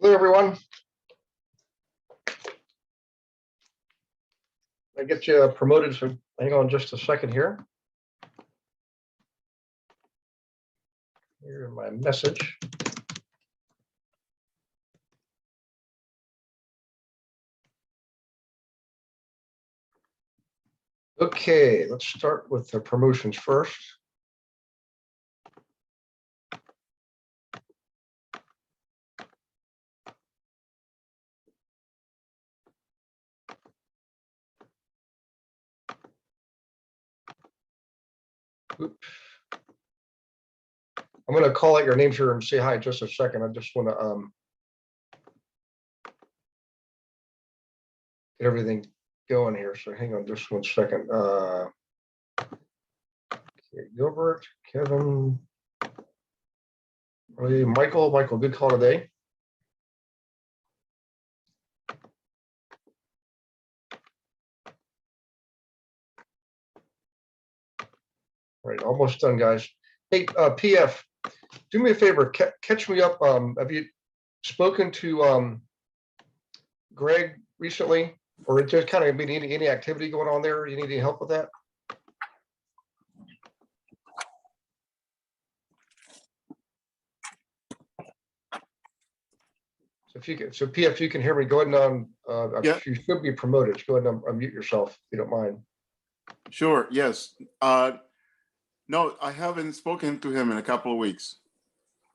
Hello, everyone. I get you promoted, so hang on just a second here. Here's my message. Okay, let's start with the promotions first. Oops. I'm going to call out your names here and say hi in just a second. I just want to get everything going here. So hang on just 1 second. Okay, Gilbert, Kevin, Michael. Michael, good call today. All right, almost done, guys. Hey, PF, do me a favor, catch me up. Have you spoken to Greg recently, or just kind of been any activity going on there? You need any help with that? So if you can, so PF, you can hear me. Go ahead and Yeah. you should be promoted. Just go ahead and unmute yourself if you don't mind. Sure. Yes. No, I haven't spoken to him in a couple of weeks,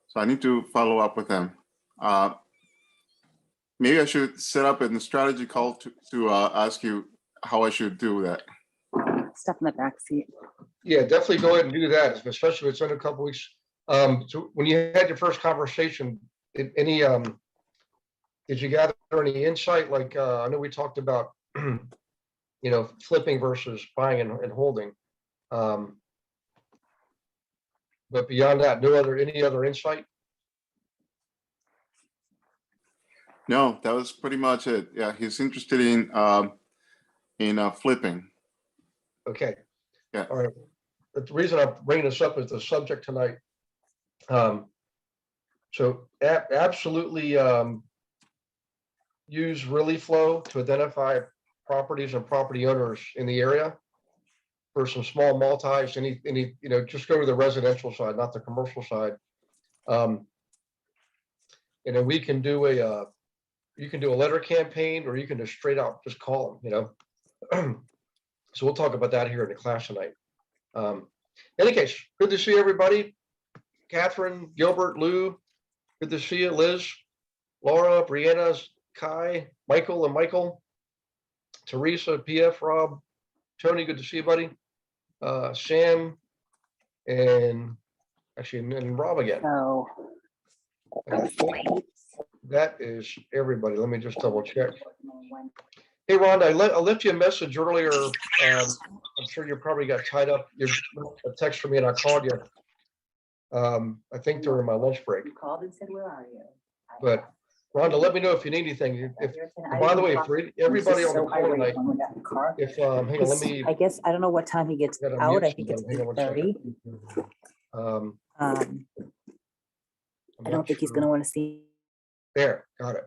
so I need to follow up with him. Maybe I should set up a strategy call to ask you how I should do that. Stuff in the back seat. Yeah, definitely go ahead and do that, especially if it's in a couple weeks. So when you had your first conversation, did you gather any insight? Like I know we talked about, flipping versus buying and holding. But beyond that, any other insight? No, that was pretty much it. Yeah, he's interested in flipping. Okay. Yeah. All right. But the reason I'm bringing this up is the subject tonight. So absolutely use ReallyFlow to identify properties and property owners in the area for some small multis. Any just go to the residential side, not the commercial side. And then we can do you can do a letter campaign, or you can just straight out just call them. So we'll talk about that here in the class tonight. In any case, good to see everybody. Catherine, Gilbert, Lou, good to see you. Liz, Laura, Brianna, Kai, Michael and Michael, Teresa, PF, Rob, Tony, good to see you, buddy. Sam, and actually, and Rob again. Oh. That is everybody. Let me just double check. Hey, Rhonda, I left you a message earlier. I'm sure you probably got tied up. You a text from me and I called you. I think during my lunch break. You called and said, "Where are you?" But Rhonda, let me know if you need anything. By the way, for everybody on the call tonight, if hang on, let me. I guess I don't know what time he gets out. I think it's 8:30. I don't think he's going to want to see. There, got it.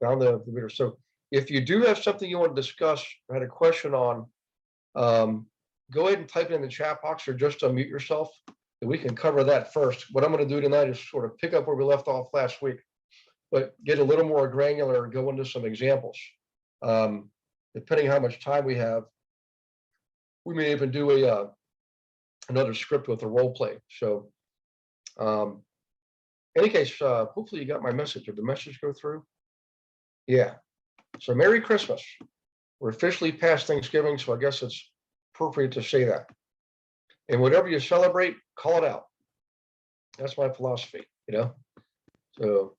Found the meter. So if you do have something you want to discuss, or had a question on, go ahead and type it in the chat box, or just unmute yourself, and we can cover that first. What I'm going to do tonight is sort of pick up where we left off last week, but get a little more granular and go into some examples. Depending how much time we have, we may even do another script with a role play. So in any case, hopefully you got my message. Did the message go through? Yeah. So Merry Christmas. We're officially past Thanksgiving, so I guess it's appropriate to say that. And whatever you celebrate, call it out. That's my philosophy, So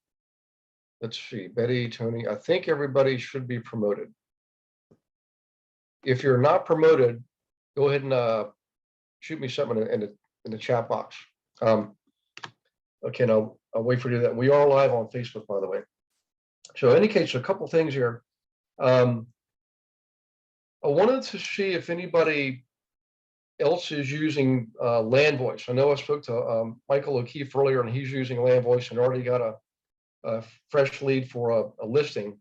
let's see, Betty, Tony, I think everybody should be promoted. If you're not promoted, go ahead and shoot me something in the chat box. Okay, now I'll wait for you to do that. We are live on Facebook, by the way. So in any case, a couple things here. I wanted to see if anybody else is using Land Voice. I know I spoke to Michael O'Keefe earlier, and he's using Land Voice and already got fresh lead for a listing.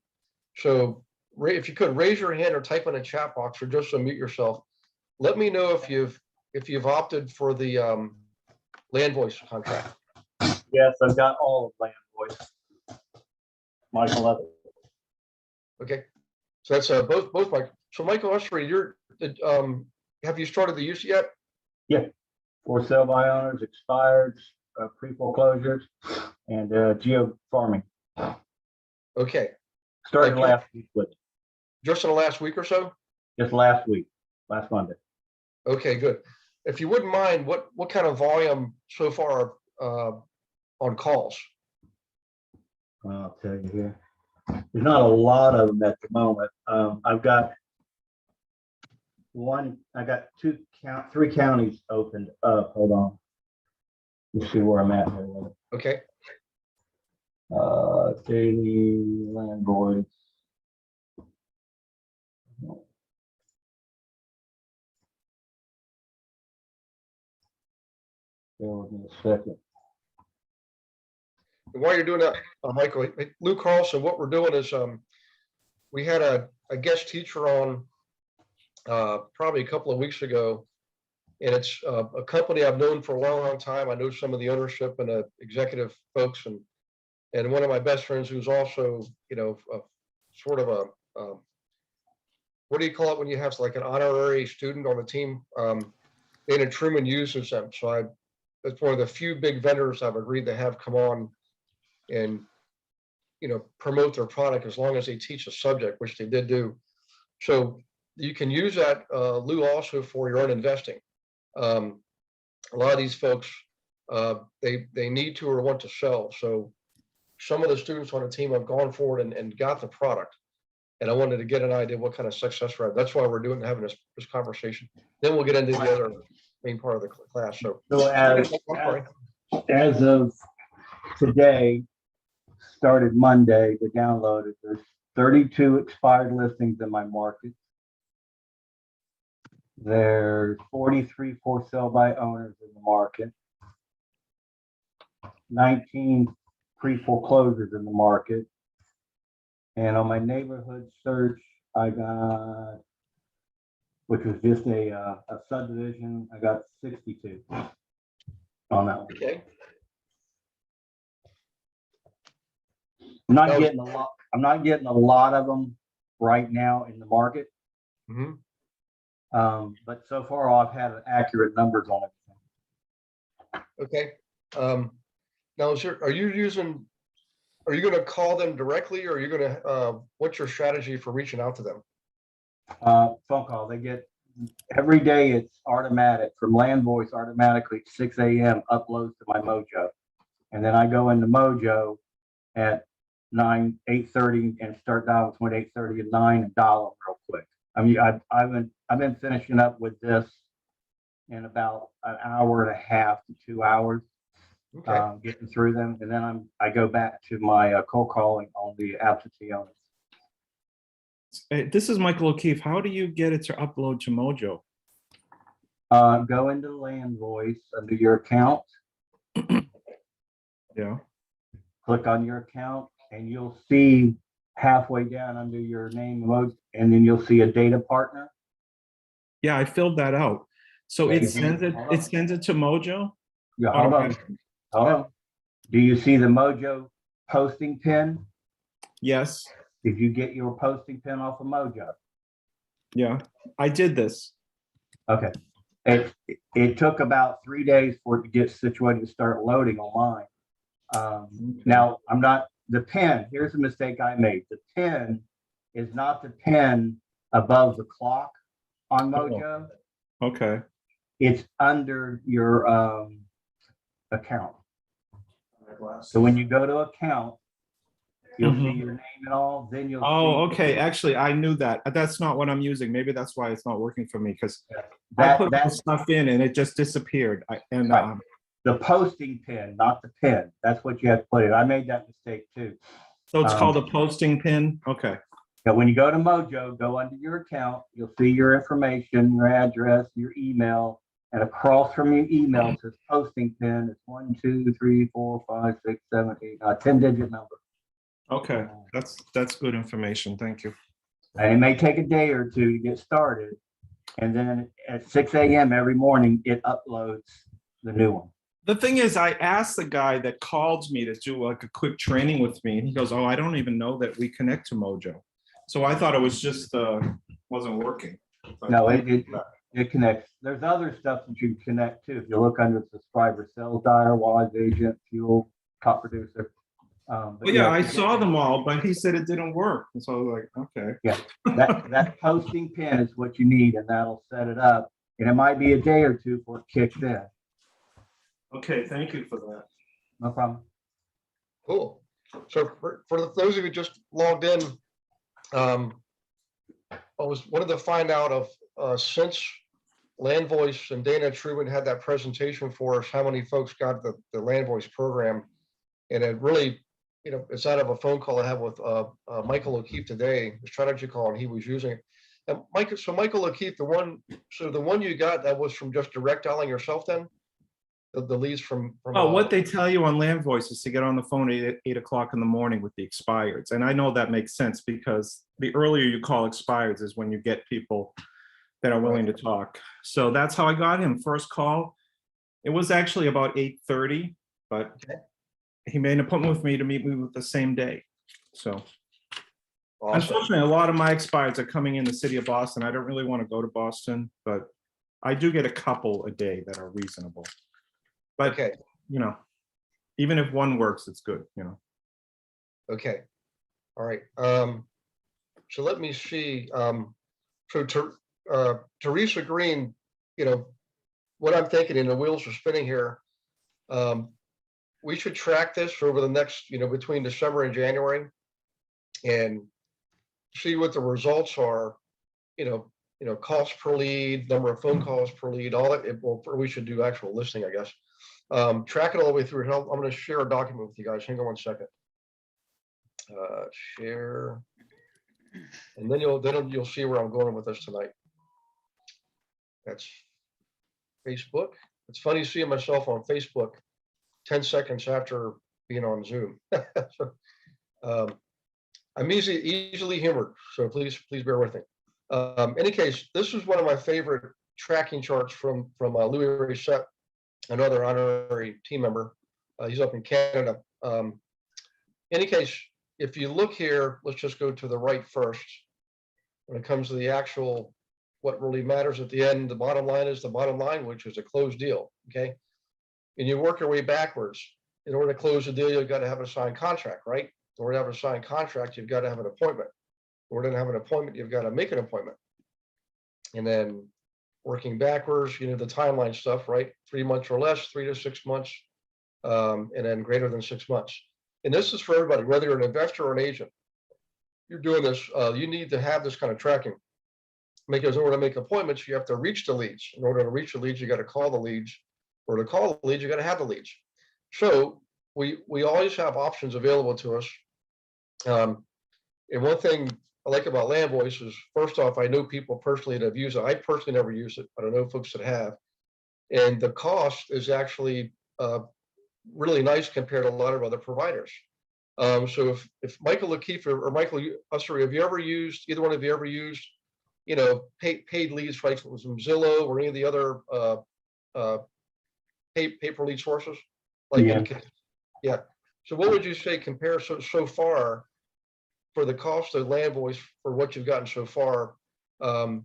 So if you could raise your hand or type in a chat box or just unmute yourself, let me know if you've opted for the land voice contract. Yes, I've got all of land voice. Michael Evans. Okay, so that's both Mike. So Michael Usry, have you started the use yet? Yeah, for sale by owners, expired, pre-foreclosures, and geo farming. Okay, Started Okay. last week with it. just in the last week or so. Just last week, last Monday. Okay, good. If you wouldn't mind, what kind of volume so far on calls? I'll tell you here. There's not a lot of them at the moment. I've got three counties opened up. Hold on. Let's see where I'm at here with it. Okay, Daily land voice. Bear with me a second. and while you're doing that, Michael, Lou Carlson, what we're doing is we had a guest teacher on probably a couple of weeks ago, and it's a company I've known for a long time. I know some of the ownership and the executive folks, and one of my best friends who's also, sort of a what do you call it when you have like an honorary student on the team? Dana Truman uses them, so that's one of the few big vendors I've agreed to have come on and promote their product as long as they teach a subject, which they did do. So you can use that, Lou, also for your own investing. A lot of these folks, they need to or want to sell. So some of the students on the team have gone forward and got the product. And I wanted to get an idea what kind of success rate. That's why we're having this conversation. Then we'll get into the other main part of the class. So as of today, started Monday, the download it. There's 32 expired listings in my market. There's 43 for sale by owners in the market. 19 pre-foreclosures in the market. And on my neighborhood search, I got, which was just a subdivision, I got 62 on that one. okay. I'm not getting a lot. I'm not getting a lot of them right now in the market. Mhm. But so far I've had accurate numbers on it. Okay. Now, are you going to call them directly, or are you going to, what's your strategy for reaching out to them? Phone call. They get every day. It's automatic from land voice automatically at 6 a.m. uploads to my Mojo, and then I go into Mojo at 8:30 and start dialing between 8:30 and 9 and dial them real quick. I mean, I've been finishing up with this in about an hour and a half to 2 hours. Okay. Getting through them, and then I go back to my cold calling on the absentee owners. This is Michael O'Keefe. How do you get it to upload to Mojo? Go into land voice under your account, Yeah. click on your account, and you'll see halfway down under your name, and then you'll see a data partner. Yeah, I filled that out. So Yeah, it sends it to Mojo? Yeah, hold on. Hold on. Do you see the Mojo posting pin? Yes. Did you get your posting pin off of Mojo? Yeah, I did this. Okay. It took about 3 days for it to get situated to start loading online. Now, the pin, here's a mistake I made. The pin is not the pin above the clock on Mojo. Okay. It's under your account. So when you go to account, you'll see your name and all, then you'll Oh, see. okay. Actually, I knew that. That's not what I'm using. Maybe that's why it's not working for me, because I put that stuff in and it just disappeared. Right. The posting pin, not the pin. That's what you have to put in. I made that mistake too. So it's called a posting pin? Okay. Now, when you go to Mojo, go under your account, you'll see your information, your address, your email, and across from your email says posting pin. It's 1, 2, 3, 4, 5, 6, 7, 8, 10-digit number. Okay, that's good information. Thank you. And it may take a day or two to get started. And then at 6 a.m. every morning, it uploads the new one. The thing is, I asked the guy that called me to do like a quick training with me, and he goes, "Oh, I don't even know that we connect to Mojo." So I thought it was just wasn't working. But No, it connects. There's other stuff that you can connect to. If you look under subscriber sales dial, wise agent, fuel, top producer. But yeah, I saw them all, but he said it didn't work. And so I was like, okay. Yeah, that posting pin is what you need, and that'll set it up. And it might be a day or two before it kicks in. Okay, thank you for that. No problem. Cool. So for those of you just logged in, I wanted to find out of since Land Voice and Dana Truman had that presentation for us, how many folks got the Land Voice program. And it really, it's out of a phone call I had with Michael O'Keefe today, the strategy call, and he was using it. And Michael O'Keefe, the one you got, that was from just direct dialing yourself then? The leads from what they tell you on Land Voice is to get on the phone at 8 o'clock in the morning with the expireds. And I know that makes sense because the earlier you call expireds is when you get people that are willing to talk. So that's how I got him. First call. It was actually about 8:30, but he made an appointment with me to meet me with the same day. So Awesome. Unfortunately, a lot of my expireds are coming in the city of Boston. I don't really want to go to Boston, but I do get a couple a day that are reasonable. But, Okay. Even if one works, it's good, Okay. All right. So let me see. Teresa Green, what I'm thinking, and the wheels are spinning here. We should track this over the next, between December and January, and see what the results are. Cost per lead, number of phone calls per lead, all that. We should do actual listing, I guess. Track it all the way through. I'm going to share a document with you guys. Hang on one second. Share, and then you'll see where I'm going with this tonight. That's Facebook. It's funny seeing myself on Facebook 10 seconds after being on Zoom. I'm easily humored, so please bear with me. Any case, this is one of my favorite tracking charts from Louis Reset, another honorary team member. He's up in Canada. Any case, if you look here, let's just go to the right first. When it comes to the actual, what really matters at the end, the bottom line is the bottom line, which is a closed deal, okay? And you work your way backwards. In order to close the deal, you've got to have a signed contract, right? In order to have a signed contract, you've got to have an appointment. In order to have an appointment, you've got to make an appointment. And then working backwards, the timeline stuff, right? 3 months or less, 3 to 6 months, and then greater than 6 months. And this is for everybody, whether you're an investor or an agent. You're doing this, you need to have this kind of tracking. Because in order to make appointments, you have to reach the leads. In order to reach the leads, you got to call the leads. Or to call the leads, you got to have the leads. So we always have options available to us. And one thing I like about Land Voice is, first off, I know people personally that have used it. I personally never used it, but I know folks that have. And the cost is actually really nice compared to a lot of other providers. So if Michael O'Keefe or Michael Ussery, have you ever used, either one of you ever used, paid leads, like it was from Zillow or any of the other pay-per-lead sources? Like, yeah. So what would you say compare so far for the cost of Land Voice for what you've gotten so far? How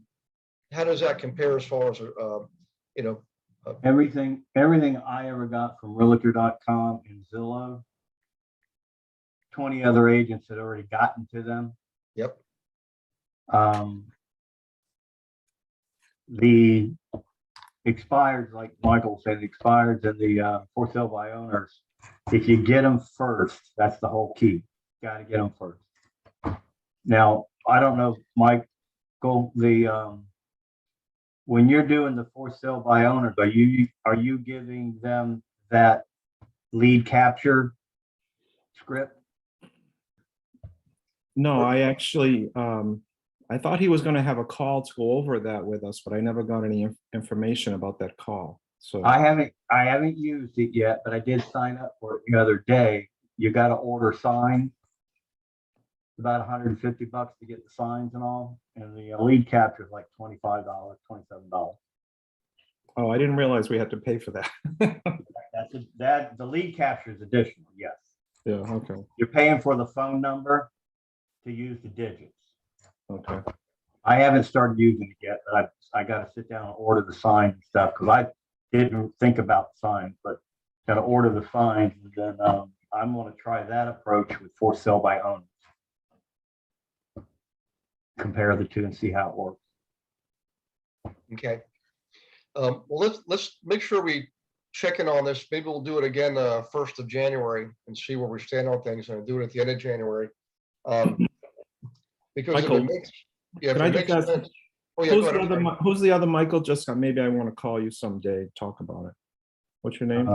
does that compare as far as Everything I ever got from realtor.com and Zillow, 20 other agents had already gotten to them. Yep. The expireds, like Michael said, the expireds and the for sale by owners, if you get them first, that's the whole key. Got to get them first. Now, I don't know, Michael, when you're doing the for sale by owners, are you giving them that lead capture script? No, I actually, I thought he was going to have a call to go over that with us, but I never got any information about that call. So I haven't used it yet, but I did sign up for it the other day. You got to order sign. about $150 to get the signs and all, and the lead capture is like $25, $27. Oh, I didn't realize we had to pay for that. The lead capture is additional, yes. Yeah, okay, You're paying for the phone number to use the digits. okay. I haven't started using it yet, but I got to sit down and order the signs and stuff because I didn't think about the signs, but got to order the signs, and then I'm going to try that approach with for sale by owners. Compare the two and see how it works. Okay. Well, let's make sure we check in on this. Maybe we'll do it again 1st of January and see where we stand on things, and do it at the end of January. Because if Michael, it makes, yeah, if can I it just makes ask, sense. Oh, yeah, who's go the ahead. other, who's the other Michael? Just maybe I want to call you someday, talk about it. What's your name?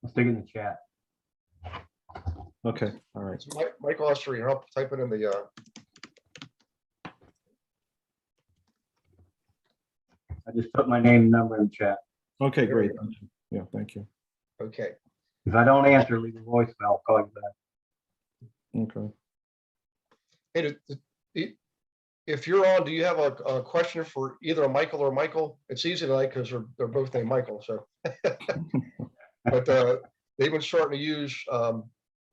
Let's stick it in the chat. Okay, all right. It's Michael Ostery, help type it in the, I just put my name and number in the chat. Okay, There we great. Yeah, thank you. okay. If I don't answer, leave a voicemail. I'll call you back. Okay. Hey, if you're on, do you have a question for either Michael or Michael? It's easy tonight because they're both named Michael, so. But they've been starting to use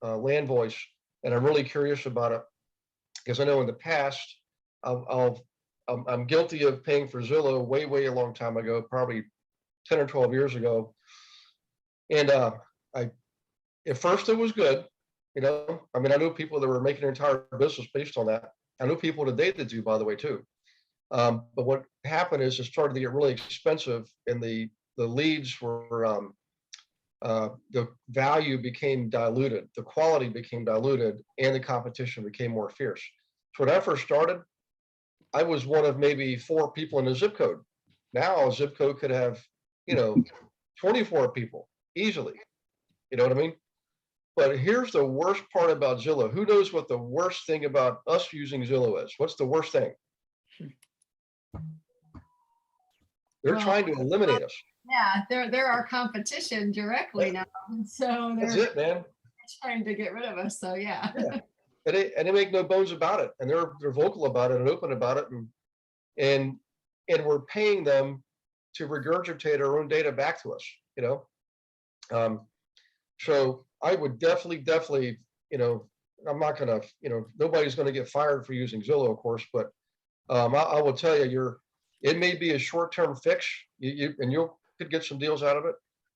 land voice, and I'm really curious about it because I know in the past, I'm guilty of paying for Zillow way a long time ago, probably 10 or 12 years ago. And at first it was good, you know. I mean, I know people that were making an entire business based on that. I know people today that do, by the way, too. But what happened is it started to get really expensive, and the leads were the value became diluted, the quality became diluted, and the competition became more fierce. So when I first started, I was one of maybe 4 people in a zip code. Now a zip code could have, 24 people easily. You know what I mean? But here's the worst part about Zillow. Who knows what the worst thing about us using Zillow is? What's the worst thing? They're trying to eliminate us. Yeah, they're our competition directly now. So That's they're it, man. trying to get rid of us. So yeah. Yeah. And they make no bones about it, and they're vocal about it and open about it, and we're paying them to regurgitate our own data back to us, So I would definitely, I'm not gonna, nobody's gonna get fired for using Zillow, of course, but I will tell you, it may be a short-term fix, and you could get some deals out of it.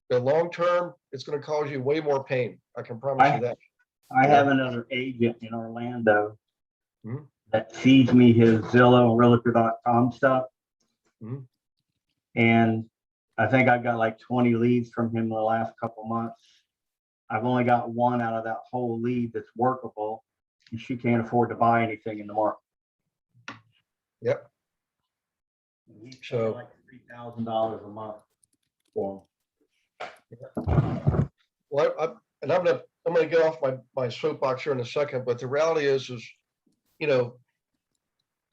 But long-term, it's gonna cause you way more pain. I can promise you that. I have another agent in Orlando Mhm. that feeds me his Zillow and Realtor.com stuff. Mhm. And I think I've got like 20 leads from him in the last couple months. I've only got one out of that whole lead that's workable, and she can't afford to buy anything in the market. Yep. He's paying So- like $3,000 a month for Well, I'm gonna get off my soapbox here in a second, but the reality is,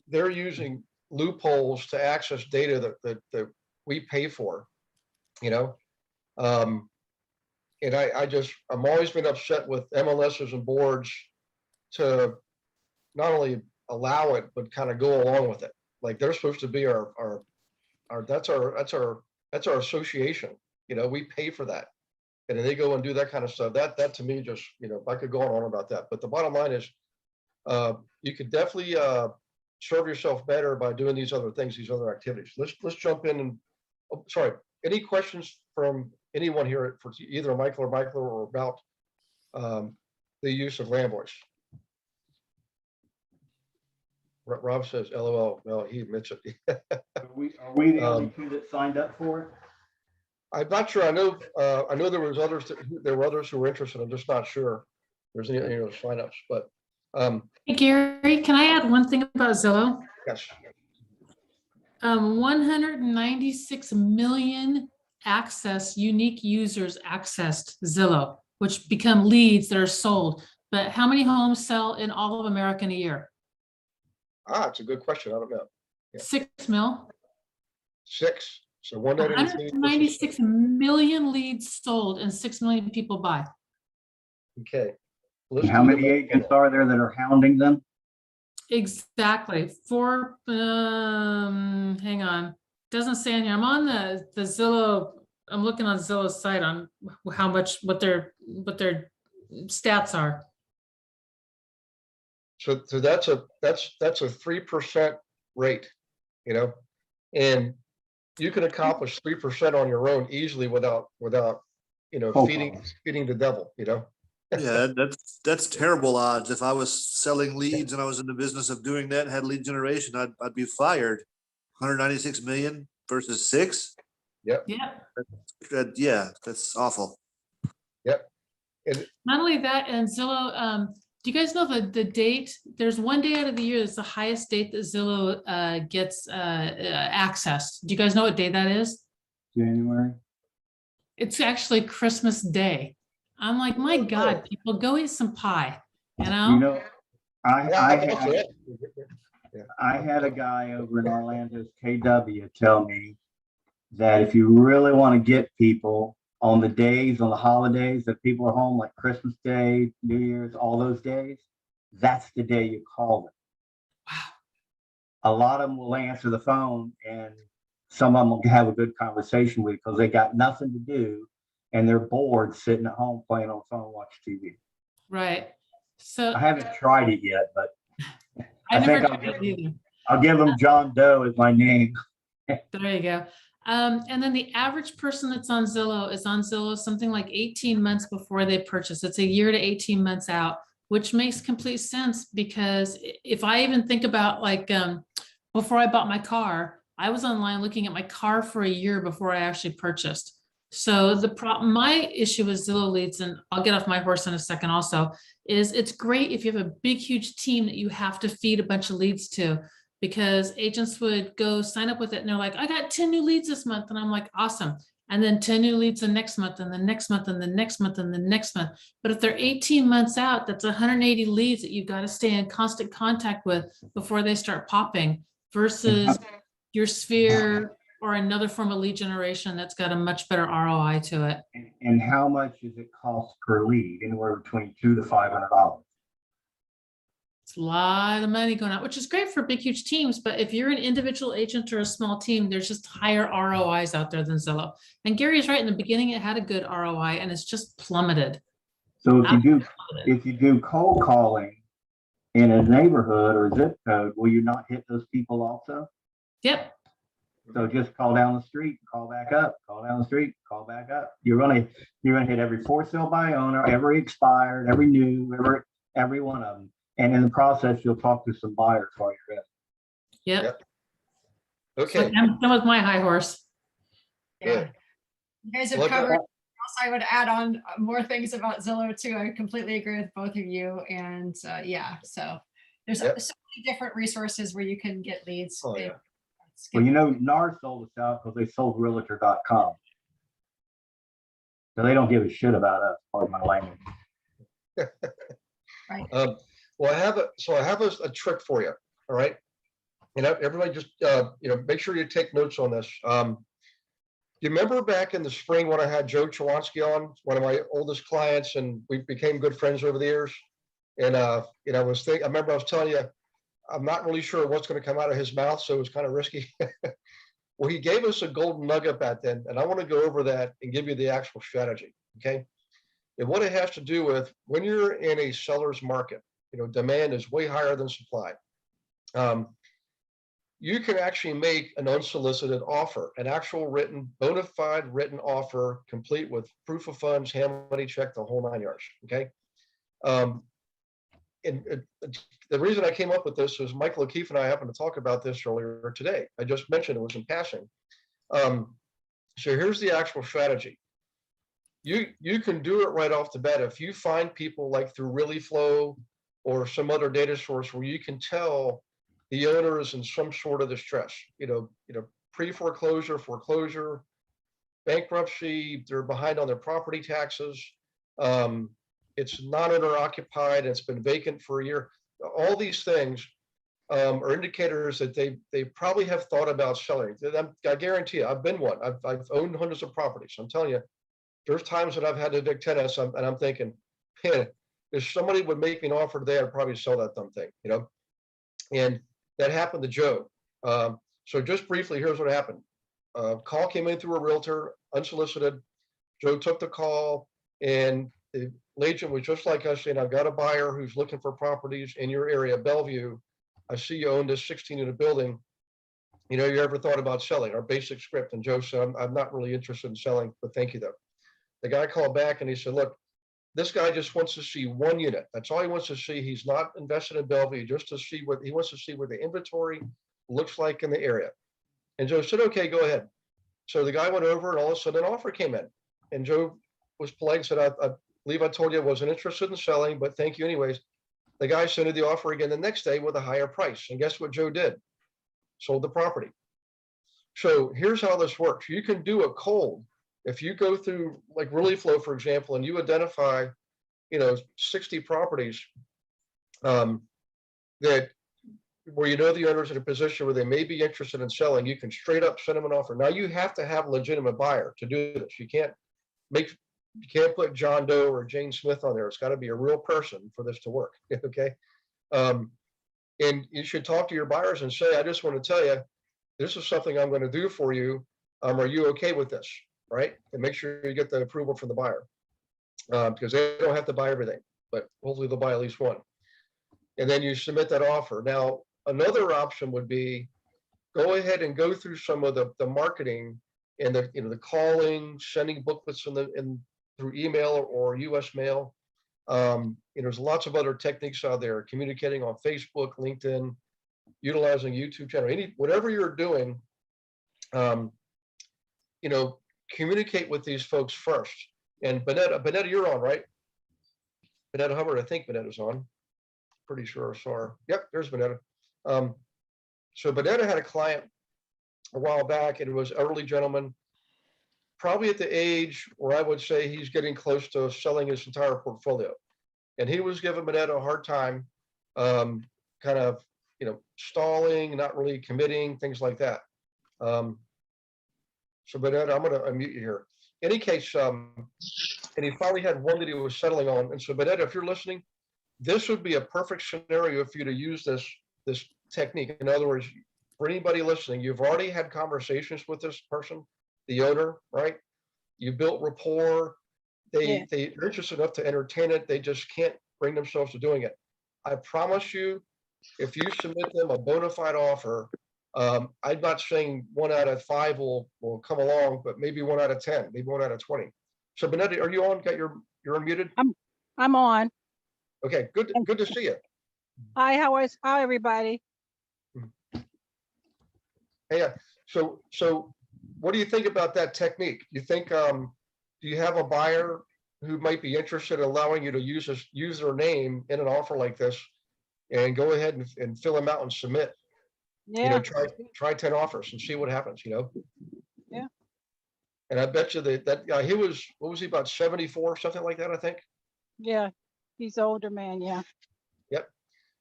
they're using loopholes to access data that we pay for, and I'm always been upset with MLSs and boards to not only allow it, but kind of go along with it. Like they're supposed to be that's our association. We pay for that. And then they go and do that kind of stuff. That to me just, I could go on about that. But the bottom line is, you could definitely serve yourself better by doing these other things, these other activities. Let's jump in and, sorry, any questions from anyone here for either Michael or about the use of land voice? Rob says, LOL. No, he admits it. Are we the only two that signed up for it? I'm not sure. I know there was others. There were others who were interested. I'm just not sure there's any signups. But Hey, Gary, can I add one thing about Zillow? yes, 196 million unique users accessed Zillow, which become leads that are sold. But how many homes sell in all of America in a year? it's a good question. I don't know. Yeah. 6 mil. 6. So 193. 196 million leads sold and 6 million people buy. Okay. And how many agents are there that are hounding them? Exactly. Hang on. Doesn't say in here. I'm on the Zillow. I'm looking on Zillow's site on how much, what their stats are. So that's a 3% rate, you know, and you can accomplish 3% on your own easily without, you know, Cold feeding calls. the devil, you know. Yeah, that's terrible odds. If I was selling leads and I was in the business of doing that and had lead generation, I'd be fired. 196 million versus 6. Yep. Yeah. Yeah, that's awful. Yep. And Not only that, and Zillow, do you guys know the date? There's one day out of the year that's the highest date that Zillow gets access. Do you guys know what day that is? January. It's actually Christmas Day. I'm like, my God, people go eat some pie, you You know? know, yeah, I had a guy over in Orlando's KW tell me that if you really want to get people on the days, on the holidays that people are home, like Christmas Day, New Year's, all those days, that's the day you call them. Wow. A lot of them will answer the phone and some of them will have a good conversation with because they got nothing to do and they're bored sitting at home playing on the phone, watching TV. Right. So I haven't tried it yet, but I I never think tried it either. I'll give them John Doe as my name. There you go. And then the average person that's on Zillow is on Zillow something like 18 months before they purchase. It's a year to 18 months out, which makes complete sense because if I even think about like before I bought my car, I was online looking at my car for a year before I actually purchased. So my issue with Zillow leads, and I'll get off my horse in a second also, is it's great if you have a big, huge team that you have to feed a bunch of leads to, because agents would go sign up with it and they're like, I got 10 new leads this month. And I'm like, awesome. And then 10 new leads the next month and the next month and the next month and the next month. But if they're 18 months out, that's 180 leads that you've got to stay in constant contact with before they start popping versus your Sphere or another form of lead generation that's got a much better ROI to it. And how much does it cost per lead? Anywhere between $200 to $500. It's a lot of money going out, which is great for big, huge teams. But if you're an individual agent or a small team, there's just higher ROIs out there than Zillow. And Gary's right. In the beginning, it had a good ROI and it's just plummeted. So if you do cold calling in a neighborhood or zip code, will you not hit those people also? Yep. So just call down the street, call back up, call down the street, call back up. You're gonna hit every for sale by owner, every expired, every new, every one of them. And in the process, you'll talk to some buyers while you're in. Yep. Okay. So I'm done with my high horse. Good. You guys have Look at covered. Also, I would add on more things about Zillow too. I completely agree with both of you. And yeah, so there's Yep. so many different resources where you can get leads. Oh, yeah. Well, you know, NAR sold us out because they sold realtor.com. So they don't give a shit about us, pardon my language. Right. Well, I have a trick for you. All right. And everybody just, make sure you take notes on this. You remember back in the spring when I had Joe Chawansky on, one of my oldest clients, and we became good friends over the years. And, I remember I was telling you, I'm not really sure what's going to come out of his mouth. So it was kind of risky. Well, he gave us a golden nugget back then, and I want to go over that and give you the actual strategy. Okay. And what it has to do with when you're in a seller's market, demand is way higher than supply. You can actually make an unsolicited offer, an actual bona fide written offer, complete with proof of funds, hand money check, the whole 9 yards. Okay. The reason I came up with this is Michael O'Keefe and I happened to talk about this earlier today. I just mentioned it was in passing. So here's the actual strategy. You can do it right off the bat. If you find people like through ReallyFlow or some other data source where you can tell the owner is in some sort of distress, pre-foreclosure, foreclosure, bankruptcy, they're behind on their property taxes. It's non-owner occupied, it's been vacant for a year. All these things are indicators that they probably have thought about selling. I guarantee you, I've been one. I've owned hundreds of properties. I'm telling you, there's times that I've had to evict tenants, and I'm thinking, man, if somebody would make me an offer today, I'd probably sell that dumb thing, you know? And that happened to Joe. So just briefly, here's what happened. Call came in through a realtor, unsolicited. Joe took the call, and the agent was just like us, saying, I've got a buyer who's looking for properties in your area, Bellevue. I see you own this 16-unit building. You know, you ever thought about selling? Our basic script. And Joe said, I'm not really interested in selling, but thank you though. The guy called back and he said, look, this guy just wants to see one unit. That's all he wants to see. He's not invested in Bellevue, just to see what he wants to see what the inventory looks like in the area. And Joe said, okay, go ahead. So the guy went over, and all of a sudden an offer came in. And Joe was polite and said, I believe I told you I wasn't interested in selling, but thank you anyways. The guy sent the offer again the next day with a higher price. And guess what Joe did? Sold the property. So here's how this works. You can do it cold. If you go through like ReallyFlow, for example, and you identify, 60 properties that where you know the owner's in a position where they may be interested in selling, you can straight up send them an offer. Now you have to have a legitimate buyer to do this. You can't put John Doe or Jane Smith on there. It's got to be a real person for this to work. Okay. And you should talk to your buyers and say, I just want to tell you, this is something I'm going to do for you. Are you okay with this? Right? And make sure you get the approval from the buyer, because they don't have to buy everything, but hopefully they'll buy at least one. And then you submit that offer. Now, another option would be go ahead and go through some of the marketing and the calling, sending booklets through email or US mail. There's lots of other techniques out there, communicating on Facebook, LinkedIn, utilizing YouTube channel, whatever you're doing, communicate with these folks first. And Bonetta, you're on, right? Bonetta Hubbard, I think Bonetta's on. Pretty sure I saw her. Yep, there's Bonetta. So Bonetta had a client a while back, and it was an elderly gentleman, probably at the age where I would say he's getting close to selling his entire portfolio. And he was giving Bonetta a hard time, kind of, stalling, not really committing, things like that. So Bonetta, I'm going to unmute you here. In any case, and he finally had one that he was settling on. And so Bonetta, if you're listening, this would be a perfect scenario for you to use this technique. In other words, for anybody listening, you've already had conversations with this person, the owner, right? You built rapport. They're interested enough to entertain it. They just can't bring themselves to doing it. I promise you, if you submit them a bona fide offer, I'm not saying 1 out of 5 will come along, but maybe 1 out of 10, maybe 1 out of 20. So Bonetta, are you on? You're unmuted? I'm on. Okay, good to see you. Hi, how everybody? Hey, so what do you think about that technique? You think, do you have a buyer who might be interested in allowing you to use their name in an offer like this, and go ahead and fill them out and submit? Yeah. Try 10 offers and see what happens, Yeah. And I bet you that guy, what was he, about 74, something like that, I think? Yeah. He's an older man. Yeah. Yep.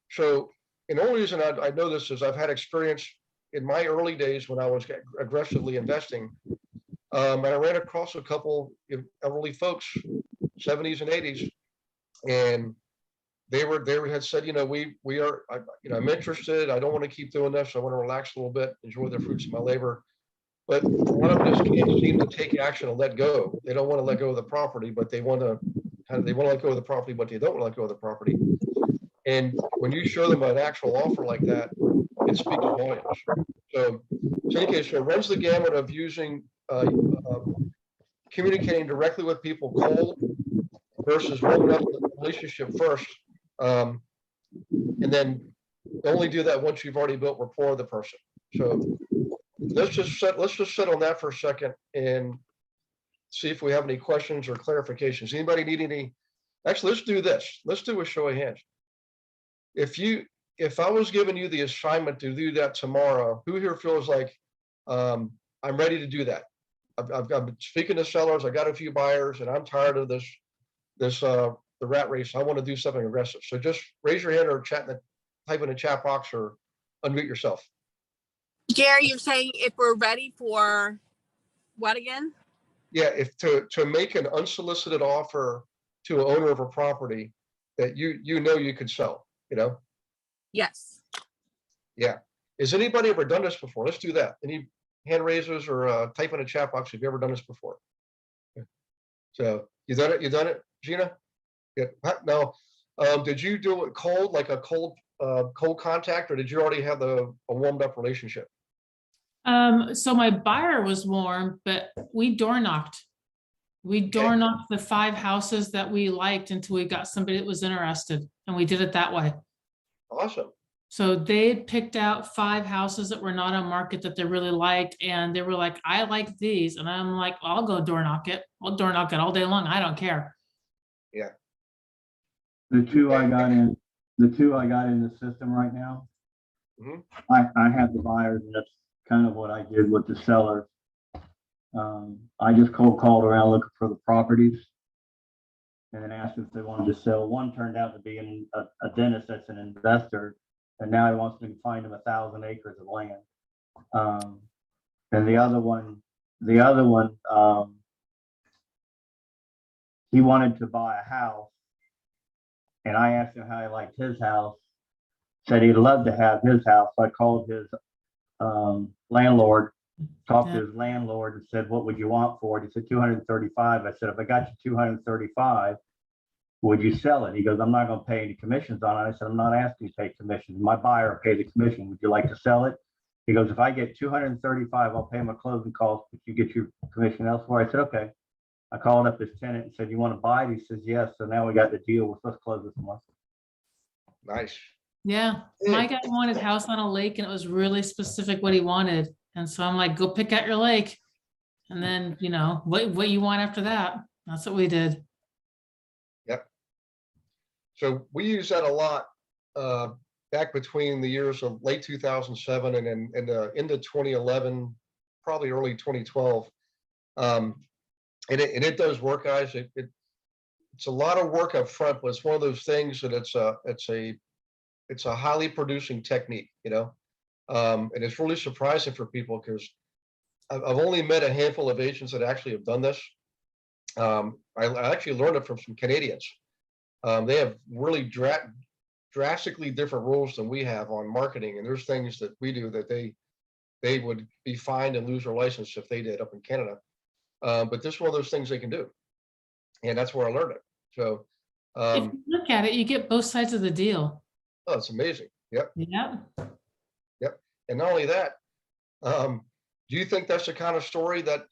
So, and the only reason I know this is I've had experience in my early days when I was aggressively investing. And I ran across a couple elderly folks, 70s and 80s, and they had said, we are, I'm interested. I don't want to keep doing this. I want to relax a little bit, enjoy the fruits of my labor. But a lot of them just can't seem to take action and let go. They don't want to let go of the property, but they want to let go of the property, but they don't want to let go of the property. And when you show them an actual offer like that, it speaks volumes. So in any case, so it runs the gamut of using, communicating directly with people cold versus warming up the relationship first. And then only do that once you've already built rapport with the person. So let's just sit on that for a second and see if we have any questions or clarifications. Anybody need any? Actually, let's do this. Let's do a show of hands. If I was giving you the assignment to do that tomorrow, who here feels like I'm ready to do that? I've been speaking to sellers. I got a few buyers, and I'm tired of the rat race. I want to do something aggressive. So just raise your hand or type in the chat box or unmute yourself. Gary, you're saying if we're ready for what again? Yeah, if to make an unsolicited offer to an owner of a property, that you could sell, you know? Yes. Yeah. Has anybody ever done this before? Let's do that. Any hand raisers or type in a chat box if you've ever done this before. So you done it? You done it, Gina? Yeah. No. Did you do it cold, like a cold contact, or did you already have a warmed up relationship? So my buyer was warm, but we door knocked. We door knocked the 5 houses that we liked until we got somebody that was interested, and we did it that way. Awesome. So they picked out 5 houses that were not on market that they really liked, and they were like, I like these. And I'm like, well, I'll go door knock it. I'll door knock it all day long. I don't care. Yeah. The two I got in the system right now. Mhm. I have the buyers, and that's kind of what I did with the sellers. I just cold called around looking for the properties and then asked if they wanted to sell. One turned out to be a dentist that's an investor, and now he wants me to find him 1,000 acres of land. And the other one, he wanted to buy a house, and I asked him how he liked his house. Said he'd love to have his house. So I called his landlord, talked to his landlord, and said, "What would you want for it?" He said, "235." I said, "If I got you 235, would you sell it?" He goes, "I'm not going to pay any commissions on it." I said, "I'm not asking you to pay commissions. My buyer will pay the commission. Would you like to sell it?" He goes, "If I get 235, I'll pay my closing costs, but you get your commission elsewhere." I said, "Okay." I called up his tenant and said, "You want to buy it?" He says, "Yes." So now we got the deal. We're supposed to close this month. Nice. Yeah, my guy wanted house on a lake, and it was really specific what he wanted. And so I'm like, go pick out your lake. And then, you know, what you want after that. That's what we did. Yep. So we use that a lot back between the years of late 2007 and then into 2011, probably early 2012. And it does work, guys. It's a lot of work up front, but it's one of those things that it's a highly producing technique, you know. And it's really surprising for people because I've only met a handful of agents that actually have done this. I actually learned it from some Canadians. They have really drastically different rules than we have on marketing, and there's things that we do that they would be fined and lose their license if they did up in Canada. But this is one of those things they can do, and that's where I learned it. So, If you look at it, you get both sides of the deal. oh, it's amazing. Yep. Yeah. Yep. And not only that, do you think that's the kind of story that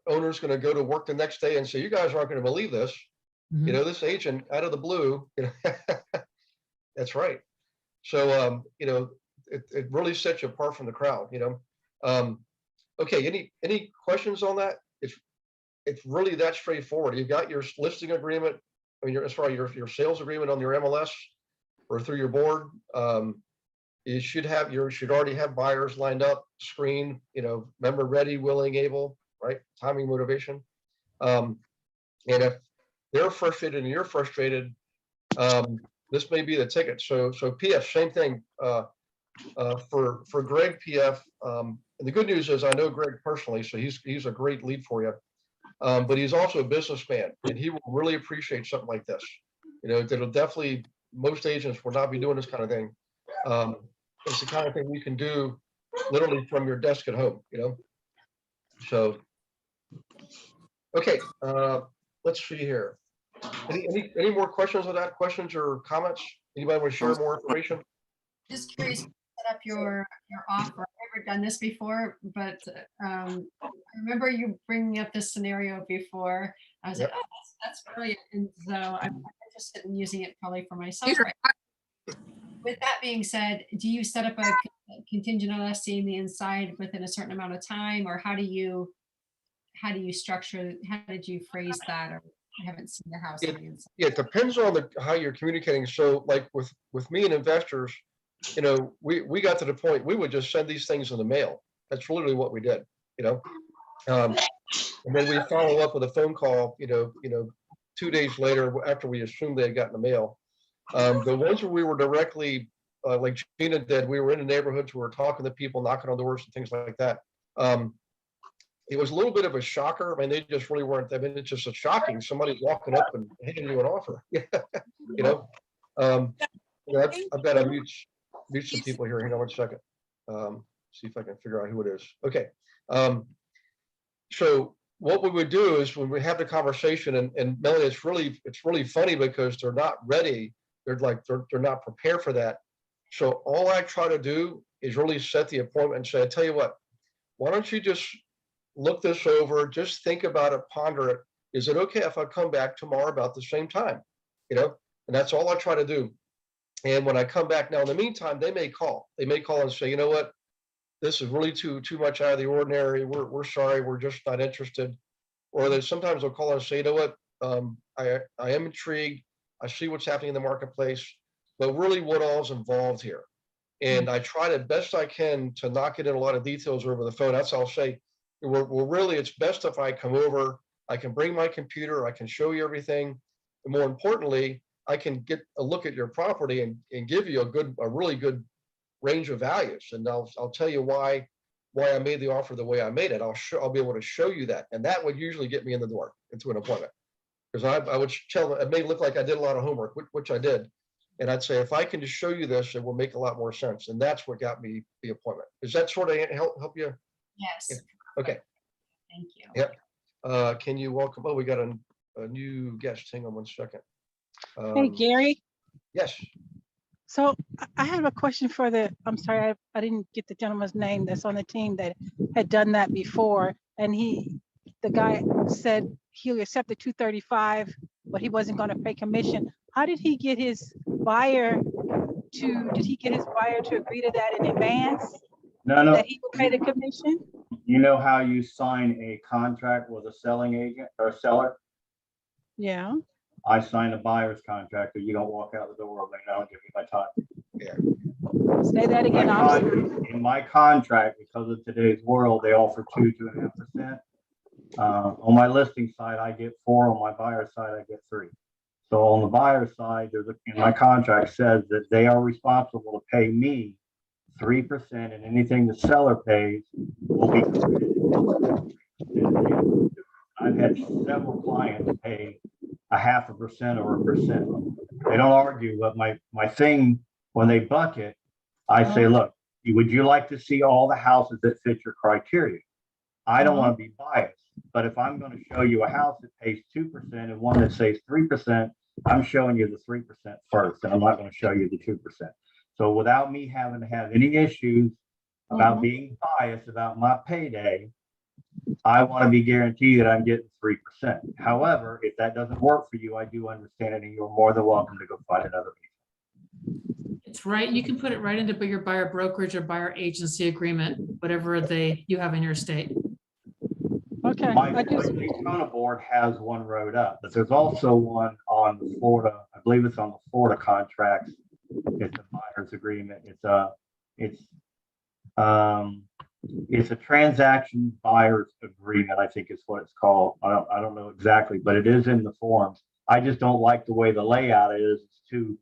owner's going to go to work the next day and say, "You guys aren't going to believe this"? You know, this agent out of the blue, you know, that's right. So, you know, it really sets you apart from the crowd, you know. Okay, any questions on that? It's really that straightforward. You've got your listing agreement, I mean, your sales agreement on your MLS or through your board. You should already have buyers lined up, screened, you know, member ready, willing, able, right? Timing, motivation. And if they're frustrated and you're frustrated, this may be the ticket. So PF, same thing for Greg PF. And the good news is I know Greg personally, so he's a great lead for you. But he's also a businessman, and he will really appreciate something like this. You know, that'll definitely, most agents will not be doing this kind of thing. It's the kind of thing we can do literally from your desk at home, you know? So, okay, let's see here. Any more questions on that? Questions or comments? Anybody want to share more information? Just curious, set up your offer. I've never done this before, but I remember you bringing up this scenario before. I was like, oh, that's brilliant. And so I'm interested in using it probably for myself. Right? With that being said, do you set up a contingent on us seeing the inside within a certain amount of time, or how do you structure? How did you phrase that? Or I haven't seen the house on the inside. Yeah, it depends on how you're communicating. So, like with me and investors, you know, we got to the point we would just send these things in the mail. That's literally what we did, you know. And then we follow up with a phone call, you know, 2 days later after we assumed they had gotten the mail. The ones where we were directly, like Gina did, we were in the neighborhoods, we were talking to people, knocking on doors and things like that. it was a little bit of a shocker. I mean, they just really weren't. I mean, it's just a shocking. Somebody's walking up and handing you an offer. You know, I've got to mute some people here. Hang on one second. See if I can figure out who it is. Okay. So what we would do is when we have the conversation, and Melanie, it's really funny because they're not ready. They're not prepared for that. So all I try to do is really set the appointment and say, I tell you what, why don't you just look this over, just think about it, ponder it. Is it okay if I come back tomorrow about the same time? And that's all I try to do. And when I come back now, in the meantime, they may call and say, you know what, this is really too much out of the ordinary. We're sorry, we're just not interested. Or they sometimes they'll call and say, you know what, I am intrigued. I see what's happening in the marketplace, but really what all is involved here. And I try the best I can to not get in a lot of details over the phone. That's how I'll say, well, really, it's best if I come over, I can bring my computer, I can show you everything. And more importantly, I can get a look at your property and give you a really good range of values. And I'll tell you why I made the offer the way I made it. I'll be able to show you that. And that would usually get me in the door into an appointment. Because I would tell them, it may look like I did a lot of homework, which I did. And I'd say, if I can just show you this, it will make a lot more sense. And that's what got me the appointment. Does that sort of help you? Yes. Yeah. Okay. Thank you. Yep. Can you welcome, we got a new guest. Hang on one second. Hey, Gary. Yes. So I have a question for I'm sorry, I didn't get the gentleman's name that's on the team that had done that before. And the guy said he'll accept the 235, but he wasn't going to pay commission. How did he get his buyer to agree to that in advance? No. That he will pay the commission? You know how you sign a contract with a selling agent or a seller? Yeah. I sign a buyer's contract, or you don't walk out the door and I don't give you my time. Yeah. Say that again. In my contract, because of today's world, they offer 2.5%. On my listing side, I get 4. On my buyer side, I get 3. So on the buyer side, in my contract says that they are responsible to pay me 3%, and anything the seller pays will be. I've had several clients pay 0.5% or 1%. They don't argue, but my thing, when they bucket, I say, look, would you like to see all the houses that fit your criteria? I don't want to be biased, but if I'm going to show you a house that pays 2% and one that says 3%, I'm showing you the 3% first, and I'm not going to show you the 2%. So without me having to have any issues about being biased about my payday, I want to be guaranteed that I'm getting 3%. However, if that doesn't work for you, I do understand it, and you're more than welcome to go find another agent. It's right. You can put it right into your buyer brokerage or buyer agency agreement, whatever you have in your state. Okay. My Daytona board has one wrote up, but there's also one on the Florida. I believe it's on the Florida contracts. It's a buyer's agreement. It's a transaction buyer's agreement, I think is what it's called. I don't know exactly, but it is in the forms. I just don't like the way the layout is. It's too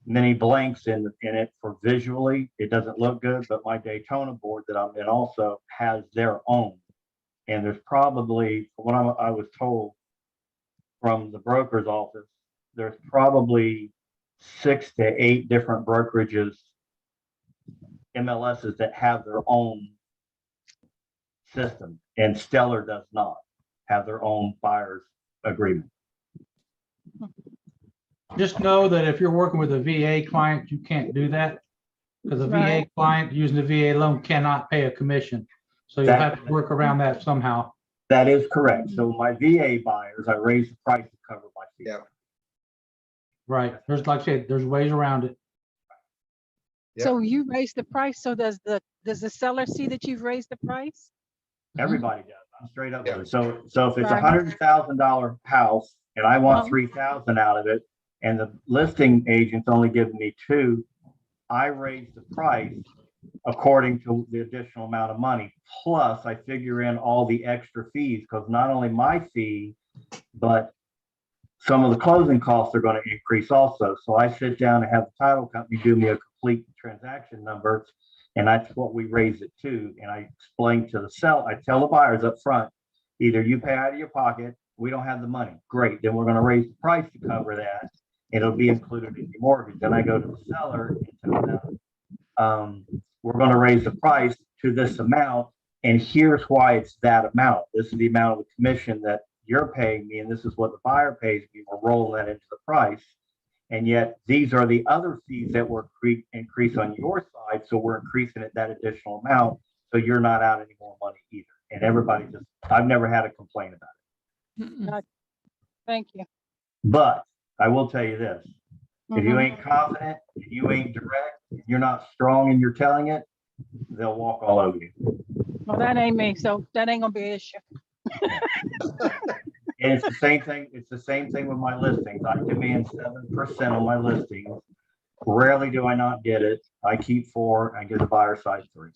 many blanks in it for visually. It doesn't look good, but my Daytona board that I'm in also has their own. And there's probably, when I was told from the broker's office, there's probably 6 to 8 different brokerages, MLSs that have their own system, and Stellar does not have their own buyer's agreement. Just know that if you're working with a VA client, you can't do that, because a VA client using the VA loan cannot pay a commission. So you'll have to work around that somehow. That is correct. So my VA buyers, I raise the price to cover my fee. Yeah. Right. There's, like I said, there's ways around it. So you raise the price. So does the seller see that you've raised the price? Everybody does. I'm straight up with it. So if it's $100,000 house and I want 3,000 out of it, and the listing agent's only giving me 2, I raise the price according to the additional amount of money. Plus, I figure in all the extra fees, because not only my fee, but some of the closing costs are going to increase also. So I sit down and have the title company do me a complete transaction number, And that's what we raise it to. And I explain to the seller, I tell the buyers up front, either you pay out of your pocket, we don't have the money. Great, then we're gonna raise the price to cover that. It'll be included in your mortgage. Then I go to the seller and tell them, we're gonna raise the price to this amount, and here's why it's that amount. This is the amount of the commission that you're paying me, and this is what the buyer pays me. We're rolling that into the price. And yet these are the other fees that were increased on your side. So we're increasing it that additional amount. So you're not out any more money either. And everybody just, I've never had a complaint about it. Gotcha. Thank you. But I will tell you this, if you Mhm. ain't confident, if you ain't direct, if you're not strong and you're telling it, they'll walk all over you. Well, that ain't me, so that ain't gonna be an issue. And it's the same thing. It's the same thing with my listings. I demand 7% on my listings. Rarely do I not get it. I keep 4 and give the buyer side 3.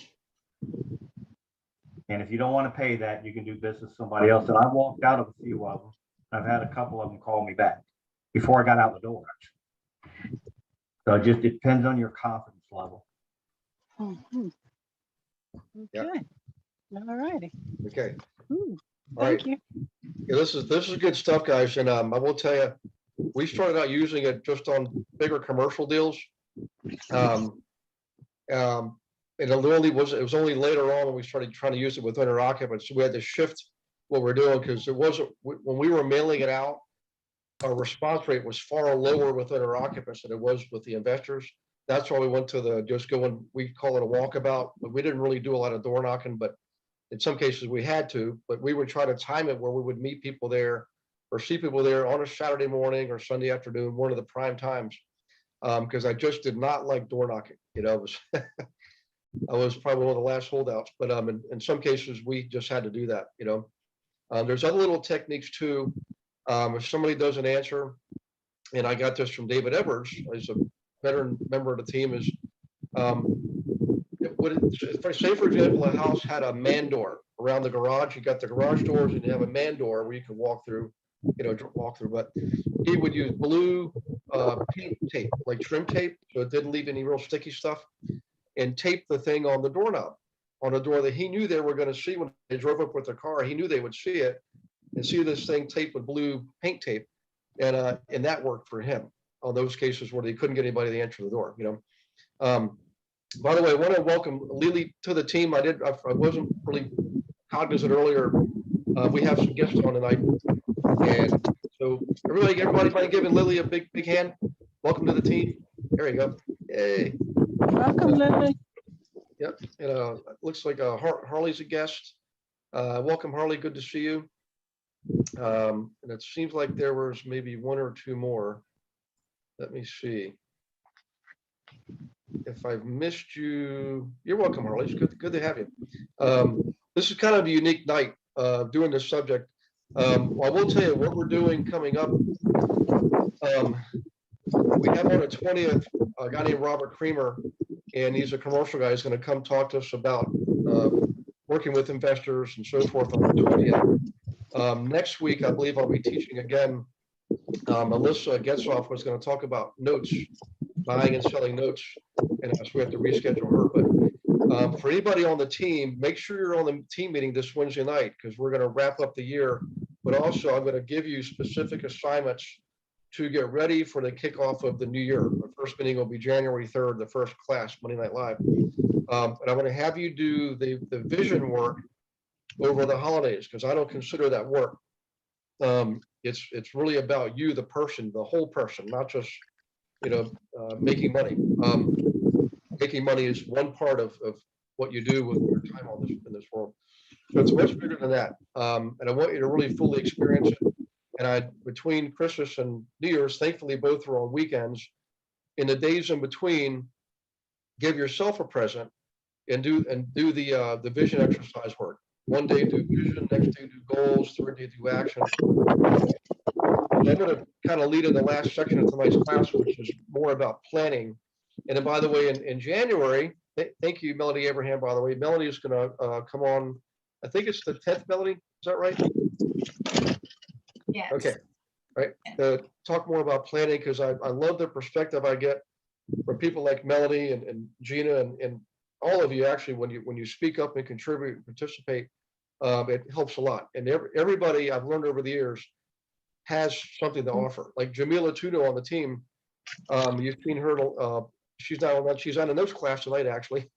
And if you don't want to pay that, you can do business with somebody else. And I walked out of a few of them. I've had a couple of them call me back before I got out the door. Actually. So it just depends on your confidence level. Mhm. Yeah. Okay. All righty. Okay. Ooh, All right. thank you. Yeah, this is good stuff, guys. And I will tell you, we started out using it just on bigger commercial deals. And it was only later on when we started trying to use it with owner occupants. So we had to shift what we're doing because it wasn't when we were mailing it out, our response rate was far lower with owner occupants than it was with the investors. That's why we went to the just going, we call it a walkabout, but we didn't really do a lot of door knocking, but in some cases we had to, but we would try to time it where we would meet people there or see people there on a Saturday morning or Sunday afternoon, one of the prime times. Because I just did not like door knocking. You know, it was I was probably one of the last holdouts, but in some cases we just had to do that. You know, there's other little techniques too. If somebody doesn't answer, and I got this from David Edwards, he's a veteran member of the team, is say for example, a house had a man door around the garage. You got the garage doors and you have a man door where you can walk through, but he would use blue paint tape, like trim tape, so it didn't leave any real sticky stuff, and tape the thing on the doorknob, on a door that he knew they were going to see when they drove up with their car. He knew they would see it and see this thing taped with blue paint tape, and that worked for him on those cases where they couldn't get anybody to answer the door. You know. By the way, I want to welcome Lily to the team. I wasn't really cognizant earlier. We have some guests on tonight, and so everybody giving Lily a big hand. Welcome to the team. There you go. Hey. Welcome, Lily. Yep. And looks like Harley's a guest. Welcome, Harley. Good to see you. And it seems like there was maybe 1 or 2 more. Let me see. If I've missed you, you're welcome, Harley. It's good to have you. This is kind of a unique night doing this subject. I will tell you what we're doing coming up. We have on the 20th a guy named Robert Creamer, and he's a commercial guy. He's going to come talk to us about working with investors and so forth on the 20th. Next week, I believe I'll be teaching again. Melissa Getzoff was going to talk about notes, buying and selling notes, and so we have to reschedule her. But for anybody on the team, make sure you're on the team meeting this Wednesday night because we're going to wrap up the year. But also, I'm going to give you specific assignments to get ready for the kickoff of the new year. The first meeting will be January 3rd, the first class, Monday Night Live. And I'm going to have you do the vision work over the holidays because I don't consider that work. It's really about you, the person, the whole person, not just making money. Making money is one part of what you do with your time on in this world. So it's much bigger than that. And I want you to really fully experience it. And between Christmas and New Year's, thankfully both were on weekends. In the days in between, give yourself a present and do the vision exercise work. One day do vision, next day do goals, third day do action. I'm going to kind of lead in the last section of tonight's class, which is more about planning. And then, by the way, in January, thank you, Melody Abraham, by the way. Melody is going to come on, I think it's the 10th, Melody. Is that right? Yes. Okay. All right. Talk more about planning because I love the perspective I get from people like Melody and Gina and all of you actually, when you speak up and contribute and participate, it helps a lot. And everybody I've learned over the years has something to offer. Like Jamila Tuno on the team, you've seen her. She's on a notes class tonight, actually.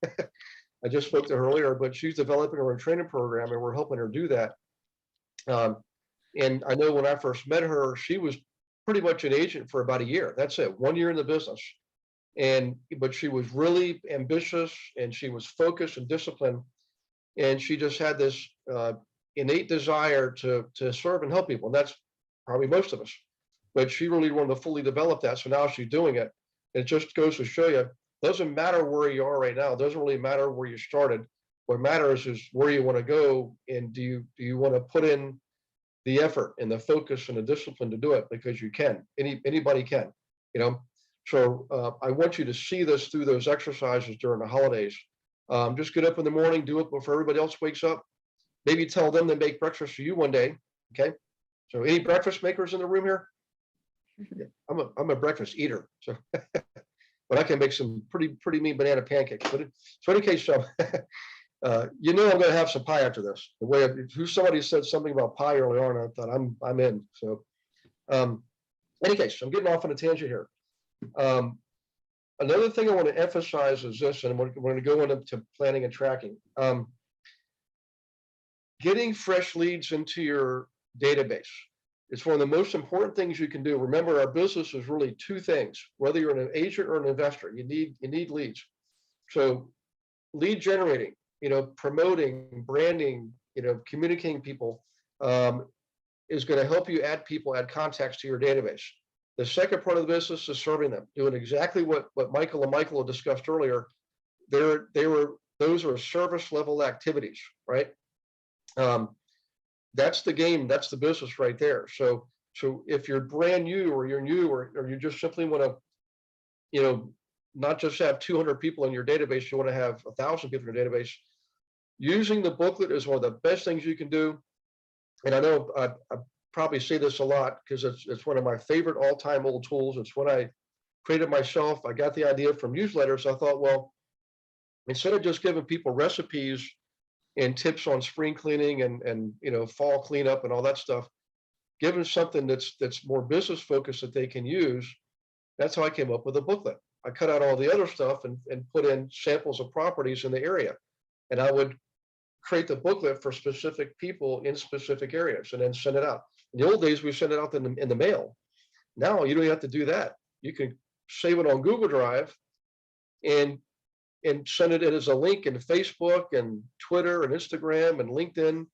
I just spoke to her earlier, but she's developing her own training program, and we're helping her do that. And I know when I first met her, she was pretty much an agent for about a year. That's it, 1 year in the business. But she was really ambitious, and she was focused and disciplined. And she just had this innate desire to serve and help people. And that's probably most of us. But she really wanted to fully develop that. So now she's doing it. It just goes to show you, doesn't matter where you are right now. It doesn't really matter where you started. What matters is where you want to go, and do you want to put in the effort and the focus and the discipline to do it, because you can. Anybody can, you know. So I want you to see this through those exercises during the holidays. Just get up in the morning, do it before everybody else wakes up. Maybe tell them to make breakfast for you one day. Okay. So any breakfast makers in the room here? Yeah, I'm a breakfast eater, so but I can make some pretty mean banana pancakes. But so in any case, you know, I'm going to have some pie after this. The way somebody said something about pie earlier on, I thought I'm in. So, in any case, I'm getting off on a tangent here. Another thing I want to emphasize is this, and we're going to go into planning and tracking. Getting fresh leads into your database. It's one of the most important things you can do. Remember, our business is really two things. Whether you're an agent or an investor, you need leads. So, lead generating, you know, promoting, branding, you know, communicating people is going to help you add people, add contacts to your database. The second part of the business is serving them, doing exactly what Michael and Michael had discussed earlier. Those are service level activities, right? That's the game, that's the business right there. So if you're brand new, or you're new, or you just simply want to, you know, not just have 200 people in your database, you want to have 1,000 people in your database. Using the booklet is one of the best things you can do. And I know I probably say this a lot because it's one of my favorite all-time old tools. It's what I created myself. I got the idea from newsletters. I thought, well, instead of just giving people recipes and tips on spring cleaning and you know, fall cleanup and all that stuff, give them something that's more business focused that they can use. That's how I came up with a booklet. I cut out all the other stuff and put in samples of properties in the area. And I would create the booklet for specific people in specific areas and then send it out. In the old days, we sent it out in the mail. Now you don't have to do that. You can save it on Google Drive and send it in as a link in Facebook and Twitter and Instagram and LinkedIn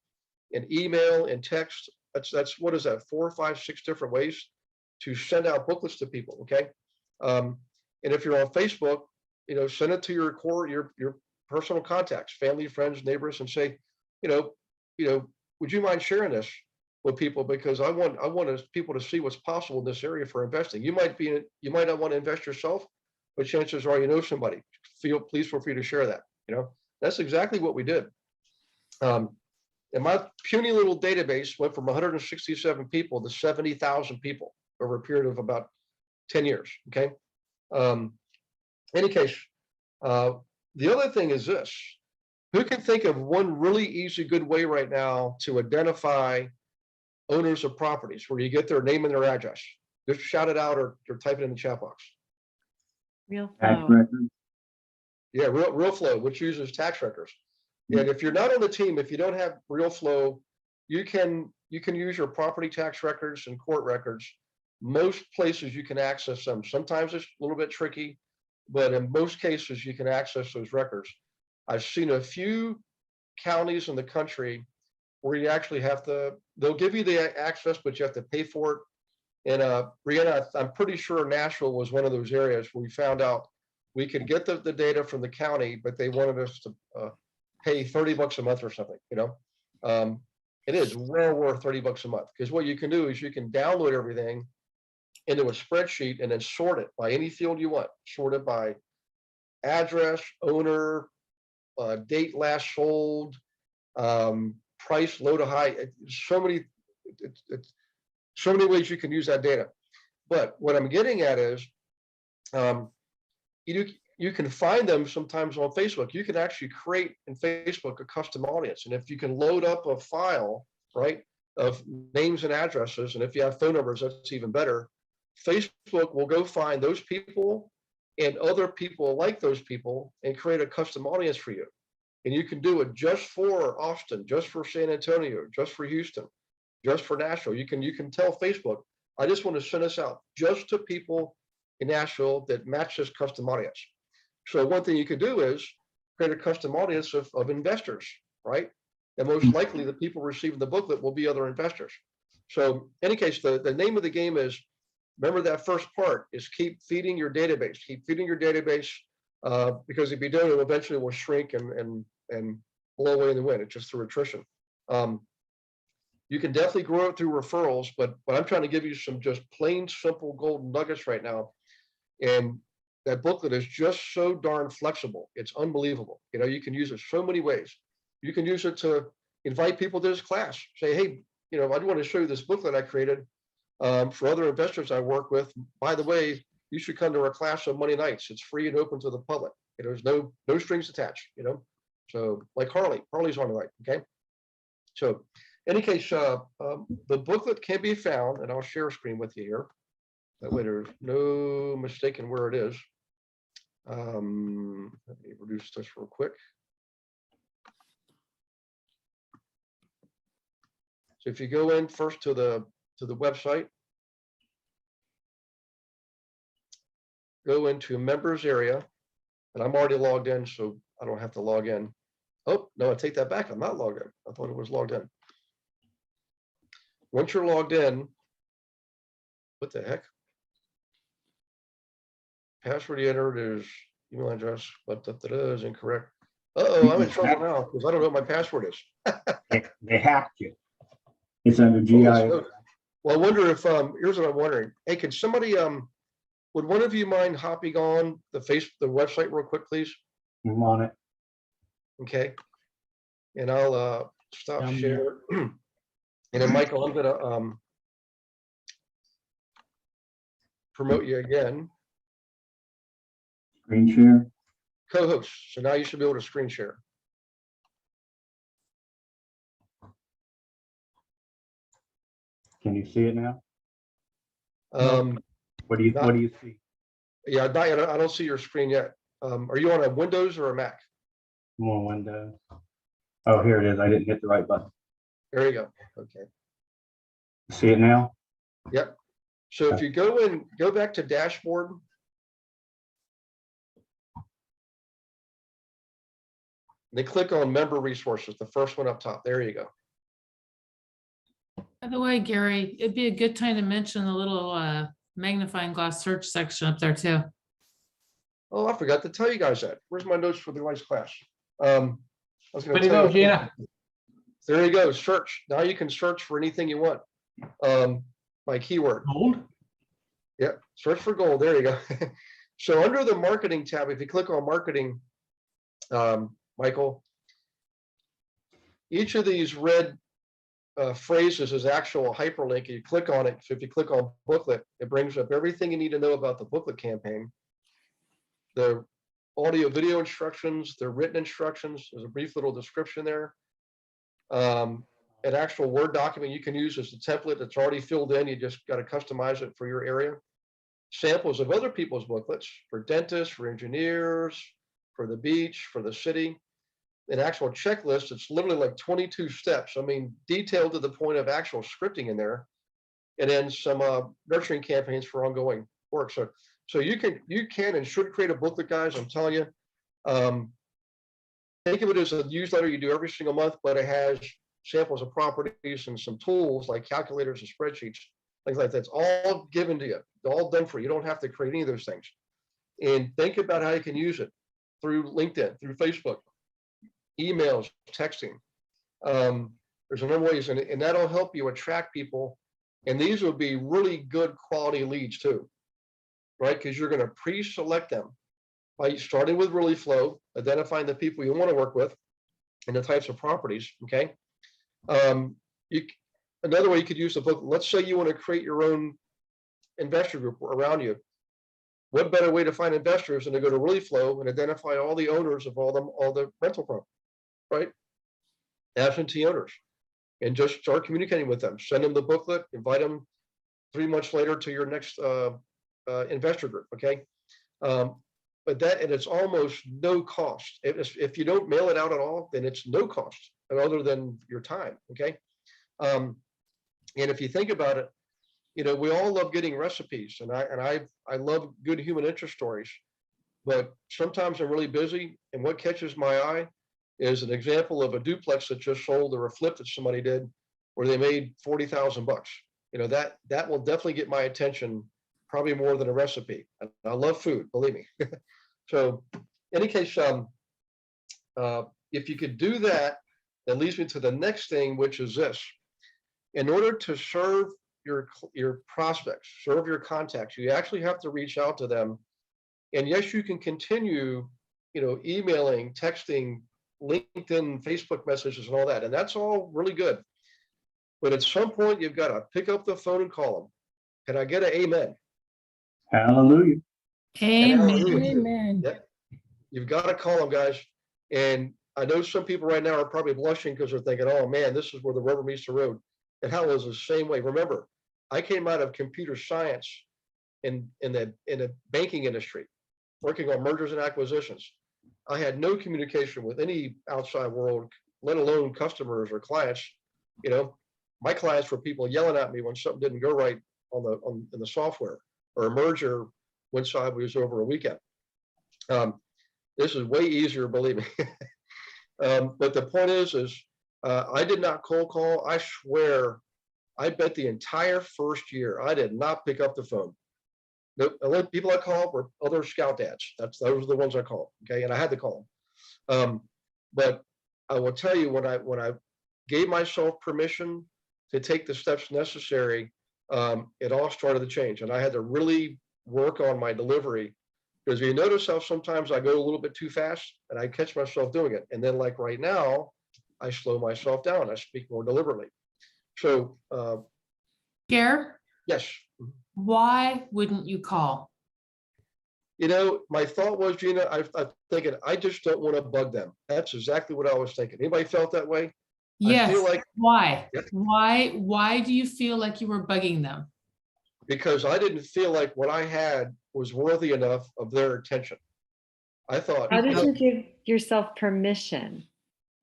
and email and text. That's what is that, 4, 5, 6 different ways to send out booklets to people. Okay. And if you're on Facebook, you know, send it to your personal contacts, family, friends, neighbors, and say, you know, would you mind sharing this with people? Because I want people to see what's possible in this area for investing. You might not want to invest yourself, but chances are you know somebody. Please feel free to share that. You know, that's exactly what we did. And my puny little database went from 167 people to 70,000 people over a period of about 10 years. Okay. Any case, the other thing is this: who can think of one really easy, good way right now to identify owners of properties where you get their name and their address? Just shout it out or type it in the chat box. Real Tax flow. records. Yeah, Real Flow, which uses tax records. And if you're not on the team, if you don't have Real Flow, you can use your property tax records and court records. Most places you can access them. Sometimes it's a little bit tricky, but in most cases you can access those records. I've seen a few counties in the country where you actually have to, they'll give you the access, but you have to pay for it. And Brianna, I'm pretty sure Nashville was one of those areas where we found out we could get the data from the county, but they wanted us to pay $30 a month or something, you know. It is well worth $30 a month, because what you can do is you can download everything into a spreadsheet and then sort it by any field you want. Sort it by address, owner, date last sold, price, low to high. So many ways you can use that data. But what I'm getting at is, you can find them sometimes on Facebook. You can actually create in Facebook a custom audience. And if you can load up a file, right, of names and addresses, and if you have phone numbers, that's even better. Facebook will go find those people and other people like those people and create a custom audience for you. And you can do it just for Austin, just for San Antonio, just for Houston, just for Nashville. You can tell Facebook, I just want to send this out just to people in Nashville that match this custom audience. So one thing you could do is create a custom audience of investors, right? And most likely the people receiving the booklet will be other investors. So in any case, the name of the game is, remember that first part is keep feeding your database, because if you don't, it eventually will shrink and blow away in the wind. It's just through attrition. You can definitely grow it through referrals, but I'm trying to give you some just plain simple golden nuggets right now. And that booklet is just so darn flexible. It's unbelievable. You know, you can use it so many ways. You can use it to invite people to this class. Say, hey, you know, I want to show you this booklet I created for other investors I work with. By the way, you should come to our class on Monday nights. It's free and open to the public. You know, there's no strings attached, you know. So like Harley's on tonight, okay? So in any case, the booklet can be found, and I'll share a screen with you here. That way there's no mistaking where it is. Let me reduce this real quick. So if you go in first to the website, go into members area, and I'm already logged in, so I don't have to log in. Oh, no, I take that back. I'm not logged in. I thought it was logged in. Once you're logged in, what the heck? Password you entered is email address, but that is incorrect. Uh-oh, I'm in trouble now because I don't know what my password is. They hacked you. It's under GIA. Well, I wonder if, here's what I'm wondering. Hey, can somebody, would one of you mind hopping on the website real quick, please? I'm on it. Okay. And I'll stop share. And then Michael, I'm gonna promote you again. Screen share. Co-host. So now you should be able to screen share. Can you see it now? What do you see? Yeah, not yet. I don't see your screen yet. Are you on a Windows or a Mac? I'm on Windows. Oh, here it is. I didn't hit the right button. There you go. Okay. See it now? Yep. So if you go back to dashboard. Then click on member resources, the first one up top. There you go. By the way, Gary, it'd be a good time to mention the little magnifying glass search section up there too. Oh, I forgot to tell you guys that. Where's my notes for the rice class? I was going Way to go, Gina. There you go. Search. Now you can search for anything you want. My keyword. Gold? Yeah, search for gold. There you go. So under the marketing tab, if you click on marketing, Michael, each of these red phrases is actual hyperlink. You click on it. So if you click on booklet, it brings up everything you need to know about the booklet campaign. The audio video instructions, the written instructions, there's a brief little description there. An actual Word document you can use as a template that's already filled in. You just got to customize it for your area. Samples of other people's booklets for dentists, for engineers, for the beach, for the city. An actual checklist. It's literally like 22 steps. I mean, detailed to the point of actual scripting in there. And then some nurturing campaigns for ongoing work. So you can and should create a booklet, guys. I'm telling you. Think of it as a newsletter you do every single month, but it has samples of properties and some tools like calculators and spreadsheets, things like that. It's all given to you, all done for you. You don't have to create any of those things. And think about how you can use it through LinkedIn, through Facebook, emails, texting. There's a number of ways, and that'll help you attract people. And these will be really good quality leads too, right? Because you're going to pre-select them by starting with really flow, identifying the people you want to work with and the types of properties, okay? Another way you could use the book, let's say you want to create your own investor group around you. what better way to find investors than to go to ReallyFlow and identify all the owners of all the rental property, right? Absentee owners, and just start communicating with them. Send them the booklet, invite them 3 months later to your next investor group, okay? But and it's almost no cost. If you don't mail it out at all, then it's no cost other than your time, okay? And if you think about it, we all love getting recipes, and I love good human interest stories, but sometimes I'm really busy, and what catches my eye is an example of a duplex that just sold or a flip that somebody did where they made $40,000. That will definitely get my attention, probably more than a recipe. I love food, believe me. So in any case, if you could do that, that leads me to the next thing, which is this. In order to serve your prospects, serve your contacts, you actually have to reach out to them. And yes, you can continue, emailing, texting, LinkedIn, Facebook messages and all that. And that's all really good. But at some point, you've got to pick up the phone and call them. Can I get an amen? Hallelujah. And Amen. hallelujah too. Amen. Yep. You've got to call them, guys. And I know some people right now are probably blushing because they're thinking, oh man, this is where the rubber meets the road. And how is the same way. Remember, I came out of computer science in the banking industry, working on mergers and acquisitions. I had no communication with any outside world, let alone customers or clients. My clients were people yelling at me when something didn't go right in the software, or a merger went sideways over a weekend. This is way easier, believe me. But the point is I did not cold call. I swear, I bet the entire first year I did not pick up the phone. The only people I called were other scout dads. Those are the ones I called. Okay, and I had to call them. But I will tell you, when I gave myself permission to take the steps necessary, it all started to change, and I had to really work on my delivery. Because you notice how sometimes I go a little bit too fast, and I catch myself doing it, and then like right now, I slow myself down. I speak more deliberately. So, Gare, yes. why wouldn't you call? My thought was, Gina, I'm thinking, I just don't want to bug them. That's exactly what I was thinking. Anybody felt that way? Yes. I feel like, Why? Yep. Why do you feel like you were bugging them? because I didn't feel like what I had was worthy enough of their attention. I thought, How did you give yourself permission?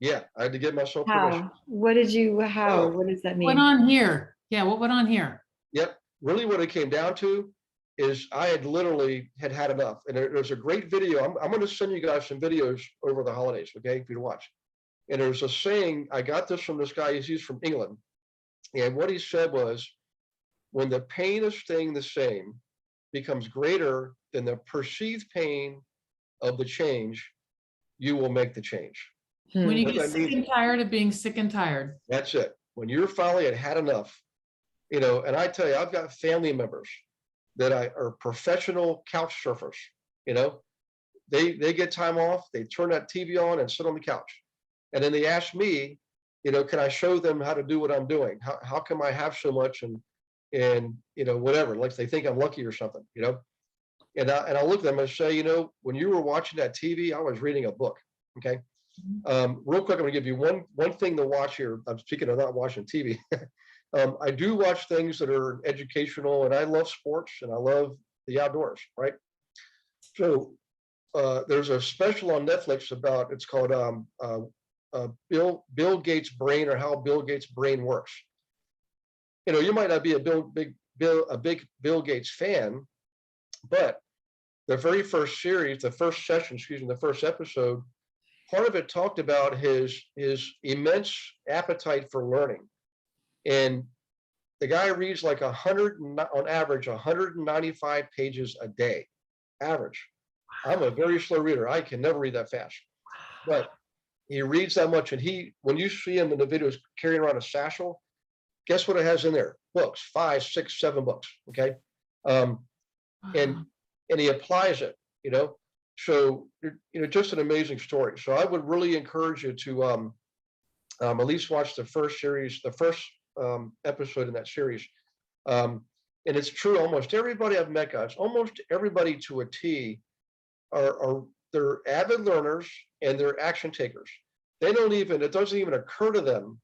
yeah, I had to give myself permission. How? What did you, how? Oh. What does that What mean? on here? Yeah, what went on here? Yep. Really what it came down to is I had literally had enough. And there's a great video. I'm going to send you guys some videos over the holidays, okay, for you to watch. And there's a saying, I got this from this guy, he's from England. And what he said was, when the pain of staying the same becomes greater than the perceived pain of the change, you will make the change. When you What get that sick means- and tired of being sick and tired. That's it. When you're finally had enough, and I tell you, I've got family members that are professional couch surfers. They get time off, they turn that TV on and sit on the couch. And then they ask me, can I show them how to do what I'm doing? How come I have so much and whatever, like they think I'm lucky or something, And I look at them and say, when you were watching that TV, I was reading a book. Okay. Real quick, I'm gonna give you one thing to watch here. I'm speaking of not watching TV. I do watch things that are educational, and I love sports and I love the outdoors, right? So there's a special on Netflix about, it's called Bill Gates' brain, or how Bill Gates' brain works. You might not be a big Bill Gates fan, but the very first series, the first session, the first episode, part of it talked about his immense appetite for learning. And the guy reads like on average 195 pages a day, average. I'm a very slow reader. I can never read that fast, but he reads that much. And when you see him in the videos carrying around a satchel, guess what it has in there? Books, 5, 6, 7 books. Okay. And he applies it, so, just an amazing story. So I would really encourage you to at least watch the first series, the first episode in that series. and it's true, almost everybody I've met, guys, almost everybody to a T are they're avid learners and they're action takers. They don't even, it doesn't even occur to them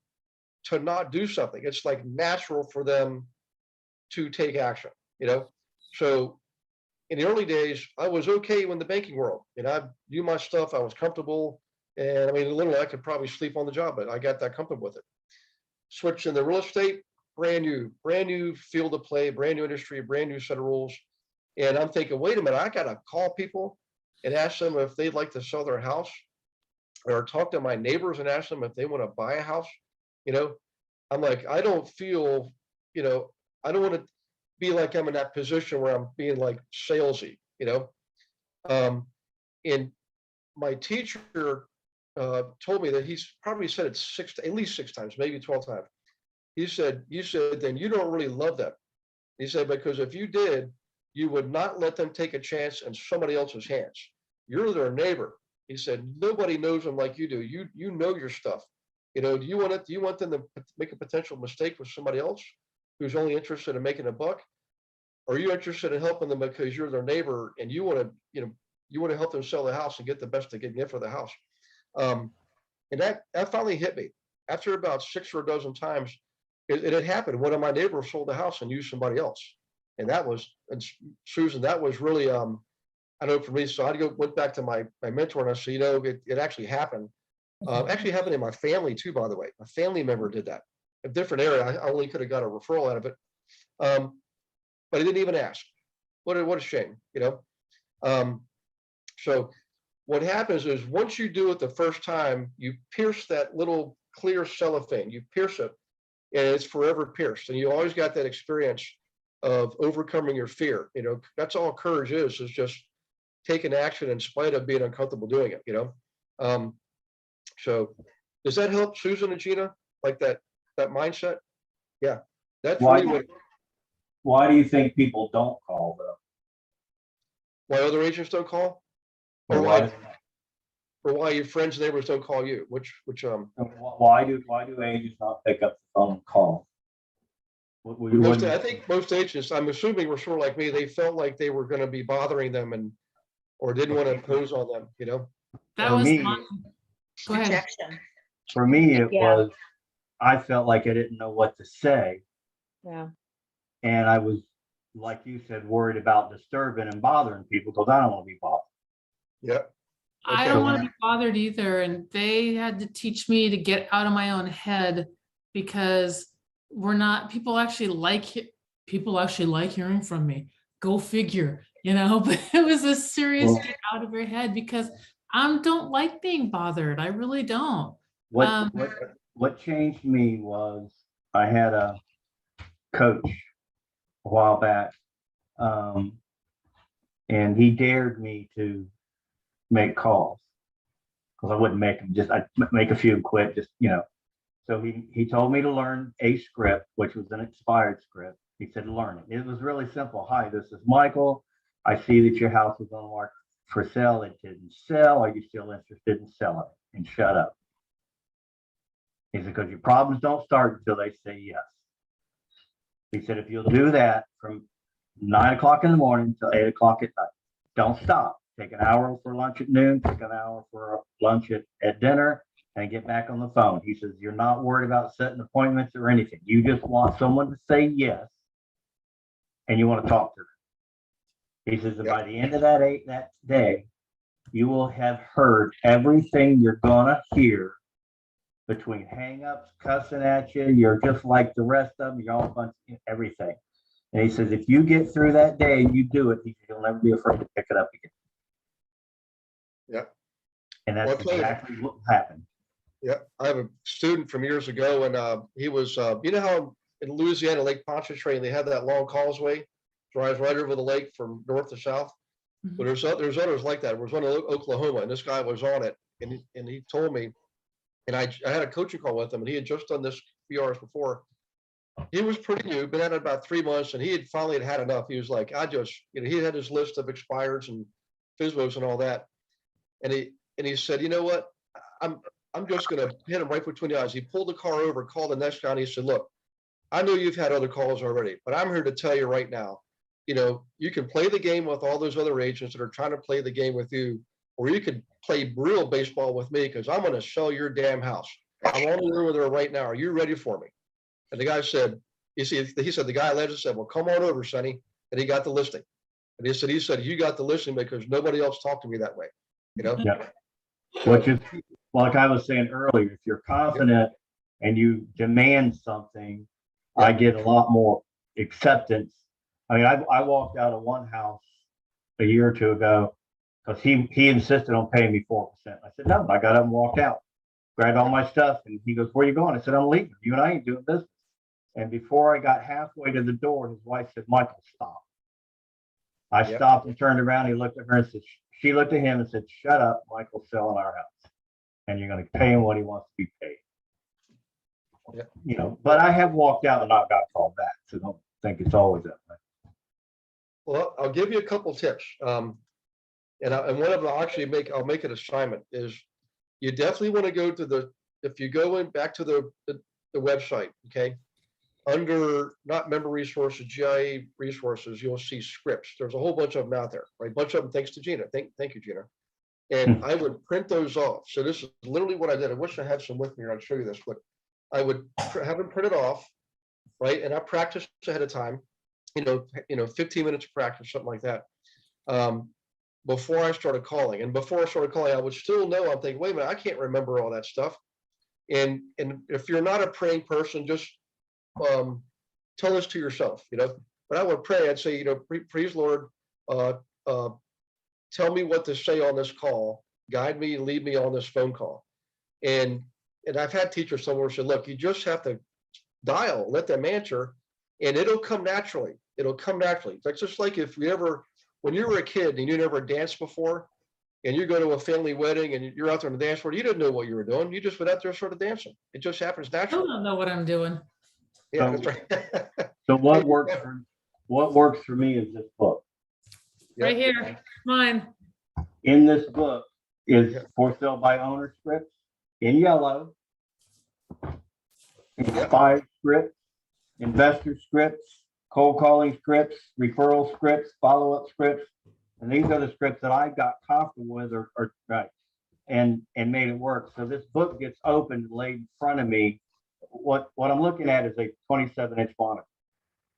to not do something. It's like natural for them to take action, you know? So in the early days, I was okay in the banking world, and I knew my stuff. I was comfortable. And I mean, literally, I could probably sleep on the job, but I got that comfortable with it. Switched into real estate, brand new field of play, brand new industry, brand new set of rules. And I'm thinking, wait a minute, I got to call people and ask them if they'd like to sell their house, or talk to my neighbors and ask them if they want to buy a house. You know, I'm like, I don't feel, you know, I don't want to be like I'm in that position where I'm being like salesy, you know. And my teacher told me that he's probably said it at least 6 times, maybe 12 times. He said, you said, then you don't really love them. He said, because if you did, you would not let them take a chance in somebody else's hands. You're their neighbor. He said, nobody knows them like you do. You know your stuff. You know, do you want them to make a potential mistake with somebody else who's only interested in making a buck? Or are you interested in helping them because you're their neighbor and you want to, you know, you want to help them sell the house and get the best they can get for the house? And that finally hit me after about 6 or a dozen times. It had happened. One of my neighbors sold the house and used somebody else. And that was, and Susan, that was really, I know for me, so I went back to my mentor and I said, you know, it actually happened. Actually happened in my family too, by the way. A family member did that. A different area. I only could have got a referral out of it. But I didn't even ask. What a shame, you know? So what happens is once you do it the first time, you pierce that little clear cellophane, you pierce it, and it's forever pierced. And you always got that experience of overcoming your fear. You know, that's all courage is just taking action in spite of being uncomfortable doing it, you know? So does that help Susan and Gina? Like that mindset? Yeah, that's really what. Why do you think people don't call though? Why other agents don't call? Or why your friends and neighbors don't call you? Why do agents not pick up the phone and call? I think most agents, I'm assuming, were sort of like me. They felt like they were going to be bothering them or didn't want to impose on them, you know? That For was me, go ahead. Rejection. For me, it Yeah. was, I felt like I didn't know what to say. Yeah. And I was, like you said, worried about disturbing and bothering people because I don't want to be bothered. Yeah. I don't want to be bothered either. And they had to teach me to get out of my own head because people actually like hearing from me. Go figure, you know, but it was a serious get out of your head because I don't like being bothered. I really don't. What changed me was I had a coach a while back, and he dared me to make calls because I wouldn't make them. I'd make a few and quit. Just, you know. So he told me to learn a script, which was an expired script. He said, learn it. It was really simple. Hi, this is Michael. I see that your house is on the market for sale. It didn't sell. Are you still interested in selling it? And shut up. He said, because your problems don't start until they say yes. He said, if you'll do that from 9 o'clock in the morning till 8 o'clock at night, don't stop. Take an hour for lunch at noon, take an hour for lunch at dinner, and get back on the phone. He says, you're not worried about setting appointments or anything. You just want someone to say yes, and you want to talk to them. He says that by the end of that day, you will have heard everything you're gonna hear between hang-ups, cussing at you. You're just like the rest of them. You're all bunch of everything. And he says, if you get through that day and you do it, he says, you'll never be afraid to pick it up again. Yeah. And that's exactly what happened. Yeah. I have a student from years ago, and he was, you know how in Louisiana, Lake Pontchartrain, they have that long causeway, drives right over the lake from north to south. Mhm. But there's others like that. There was one in Oklahoma, and this guy was on it, and he told me, and I had a coaching call with him, and he had just done this a few hours before. He was pretty new, been at it about 3 months, and he had finally had enough. He was like, he had his list of expireds and FSBOs and all that. And he said, you know what? I'm just gonna hit him right between the eyes. He pulled the car over, called the next guy, and he said, look, I know you've had other calls already, but I'm here to tell you right now, you know, you can play the game with all those other agents that are trying to play the game with you, or you could play real baseball with me because I'm going to sell your damn house. I'm on the road with her right now. Are you ready for me? And the guy said, you see, he said, the guy led us said, well, come on over, Sonny. And he got the listing. And he said, you got the listing because nobody else talked to me that way. You know? Yeah. Which is, like I was saying earlier, if you're confident and you demand something, I get a lot more acceptance. I mean, I walked out of one house a year or two ago because he insisted on paying me 4%. I said, no, I got up and walked out, grabbed all my stuff. And he goes, where you going? I said, I'm leaving. You and I ain't doing business. And before I got halfway to the door, his wife said, Michael, stop. I stopped and turned around. He looked at her and said, she looked at him and said, shut up, Michael's selling our house. And you're going to pay him what he wants to be paid. Yeah. You know, but I have walked out and not got called back. So don't think it's always that way. Well, I'll give you a couple tips. And one of them I'll make an assignment is you definitely want to go to if you go in back to the website, okay, under not member resources, GIA resources, you'll see scripts. There's a whole bunch of them out there, right? A bunch of them thanks to Gina. Thank you, Gina. And I would print those off. So this is literally what I did. I wish I had some with me, or I'd show you this, but I would have them printed off, right? And I practiced ahead of time, you know, 15 minutes of practice, something like that. Before I started calling. And before I started calling, I would still know, I'm thinking, wait a minute, I can't remember all that stuff. And if you're not a praying person, just tell this to yourself, you know. But I would pray, I'd say, you know, please, Lord, tell me what to say on this call, guide me and lead me on this phone call. And I've had teachers somewhere say, look, you just have to dial, let them answer, and it'll come naturally. It'll come naturally. It's just like when you were a kid and you never danced before, and you go to a family wedding and you're out there on the dance floor, you didn't know what you were doing. You just went out there sort of dancing. It just happens I naturally. don't know what I'm doing. Yeah, that's right. So what works for me is this book. Right here, mine. In this book is for sale by owner scripts in yellow, inspired scripts, investor scripts, cold calling scripts, referral scripts, follow-up scripts. And these are the scripts that I got comfortable with or right and made it work. So this book gets opened and laid in front of me. What I'm looking at is a 27-inch monitor.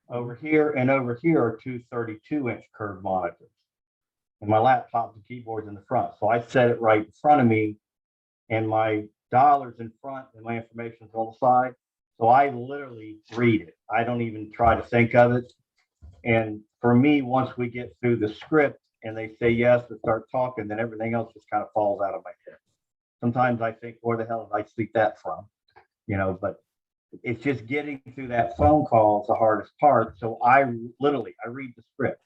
Over here and over here are two 32-inch curved monitors. And my laptop, the keyboard's in the front. So I set it right in front of me and my dollar's in front and my information's on the side. So I literally read it. I don't even try to think of it. And for me, once we get through the script and they say yes to start talking, then everything else just kind of falls out of my head. Sometimes I think, where the hell did I sleep that from? You know, but it's just getting through that phone call is the hardest part. So I read the script.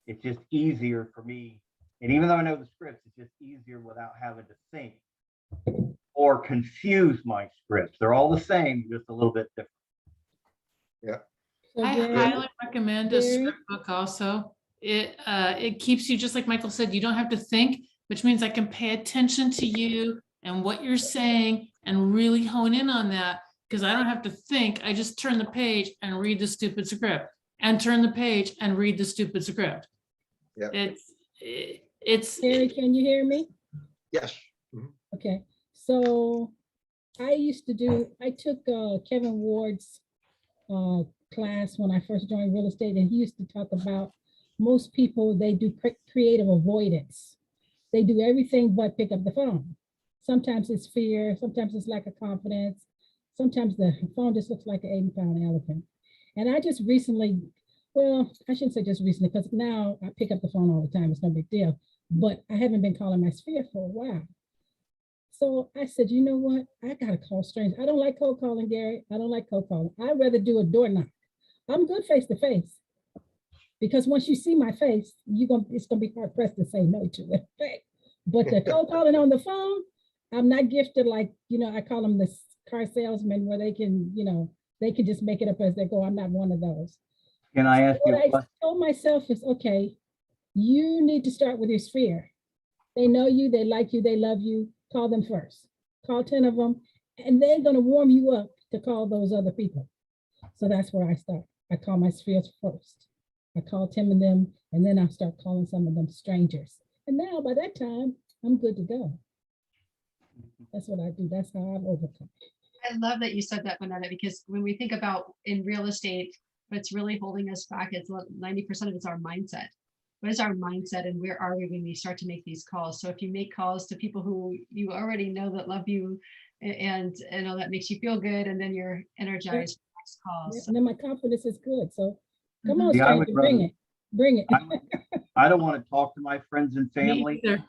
It's just easier for me. And even though I know the scripts, it's just easier without having to think or confuse my scripts. They're all the same, just a little bit different. Yeah. I highly recommend a script book also. It keeps you, just like Michael said, you don't have to think, which means I can pay attention to you and what you're saying and really hone in on that, because I don't have to think. I just turn the page and read the stupid script and turn the page and read the stupid script. Yeah. It's Gary, can you hear me? Yes. Mhm. Okay. So I took Kevin Ward's class when I first joined real estate, and he used to talk about most people, they do creative avoidance. They do everything but pick up the phone. Sometimes it's fear, sometimes it's lack of confidence, sometimes the phone just looks like an 80-pound elephant. And I just recently, well, I shouldn't say just recently, because now I pick up the phone all the time, it's no big deal, but I haven't been calling my sphere for a while. So I said, you know what? I gotta call strangers. I don't like cold calling, Gary. I don't like cold calling. I'd rather do a door knock. I'm good face to face, because once you see my face, it's gonna be hard pressed to say no to it. But the cold calling on the phone, I'm not gifted like, I call them the car salesman, where they can, they can just make it up as they go. I'm not one of those. Can I ask you? What I told myself is, okay, you need to start with your sphere. They know you, they like you, they love you. Call them first. Call 10 of them, and they're going to warm you up to call those other people. So that's where I start. I call my spheres first. I call Tim and them, and then I start calling some of them strangers. And now by that time, I'm good to go. That's what I do. That's how I've overcome. I love that you said that, Vanetta, because when we think about in real estate, what's really holding us back, it's 90% of it's our mindset. What is our mindset and where are we when we start to make these calls? So if you make calls to people who you already know that love you and all that makes you feel good, and then you're energized for the next calls. Yeah, and then my confidence is good. So come on, Yeah, I would stranger, bring rather- it. Bring it. I don't want to talk to my friends and Me family. either.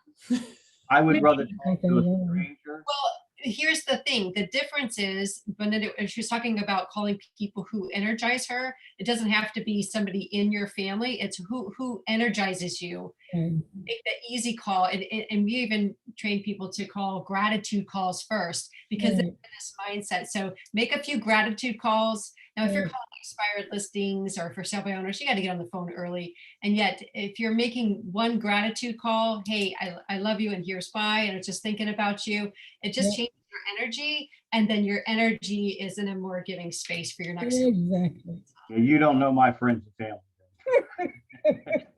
I would Me rather either. talk to a stranger. Well, here's the thing. The difference is, Benita, she was talking about calling people who energize her. It doesn't have to be somebody in your family. It's who energizes you. And Make the easy call. And we even train people to call gratitude calls first because they're in this mindset. So make a few gratitude calls. Now, if you're calling expired listings or for sale by owners, you got to get on the phone early. And yet, if you're making one gratitude call, hey, I love you and here's why, and it's just thinking about you, it just changes your energy. And then your energy is in a more giving space for your next. exactly. Yeah, you don't know my friends and family.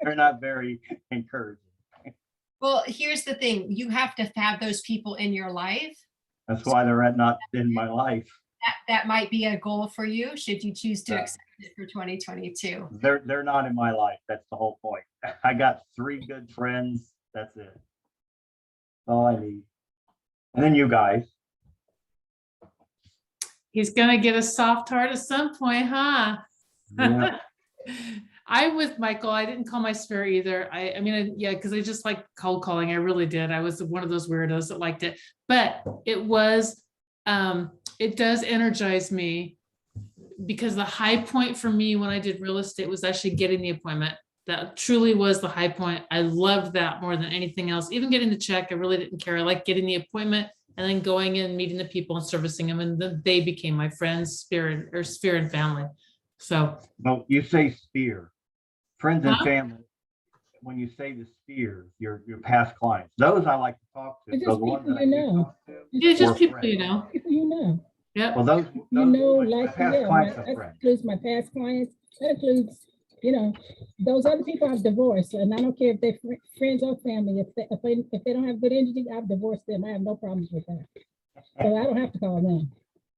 They're not very encouraging. Well, here's the thing. You have to have those people in your life. That's why they're not in my life. That might be a goal for you should you choose to Yeah. accept it for 2022. They're not in my life. That's the whole point. I got 3 good friends. That's it. That's all I need. And then you guys. He's gonna get a soft heart at some point, huh? Yeah. I'm with Michael. I didn't call my sphere either. I mean, yeah, because I just like cold calling. I really did. I was one of those weirdos that liked it, but it does energize me because the high point for me when I did real estate was actually getting the appointment. That truly was the high point. I loved that more than anything else. Even getting the check, I really didn't care. I liked getting the appointment and then going in, meeting the people and servicing them. And then they became my friends, sphere and family. So. No, you say sphere. Friends and Huh? family. When you say the spheres, your past clients, those I like to talk to. It's Those just ones people that I you do know. talk to. Yeah, just or people friends. you know. People you know. Yep. Well, those You know, my like, past yeah, clients are that friends. includes my past clients. That includes, you know, those other people I've divorced, and I don't care if they're friends or family. If they don't have good energy, I've divorced them. I have no problems with that. So I don't have to call them.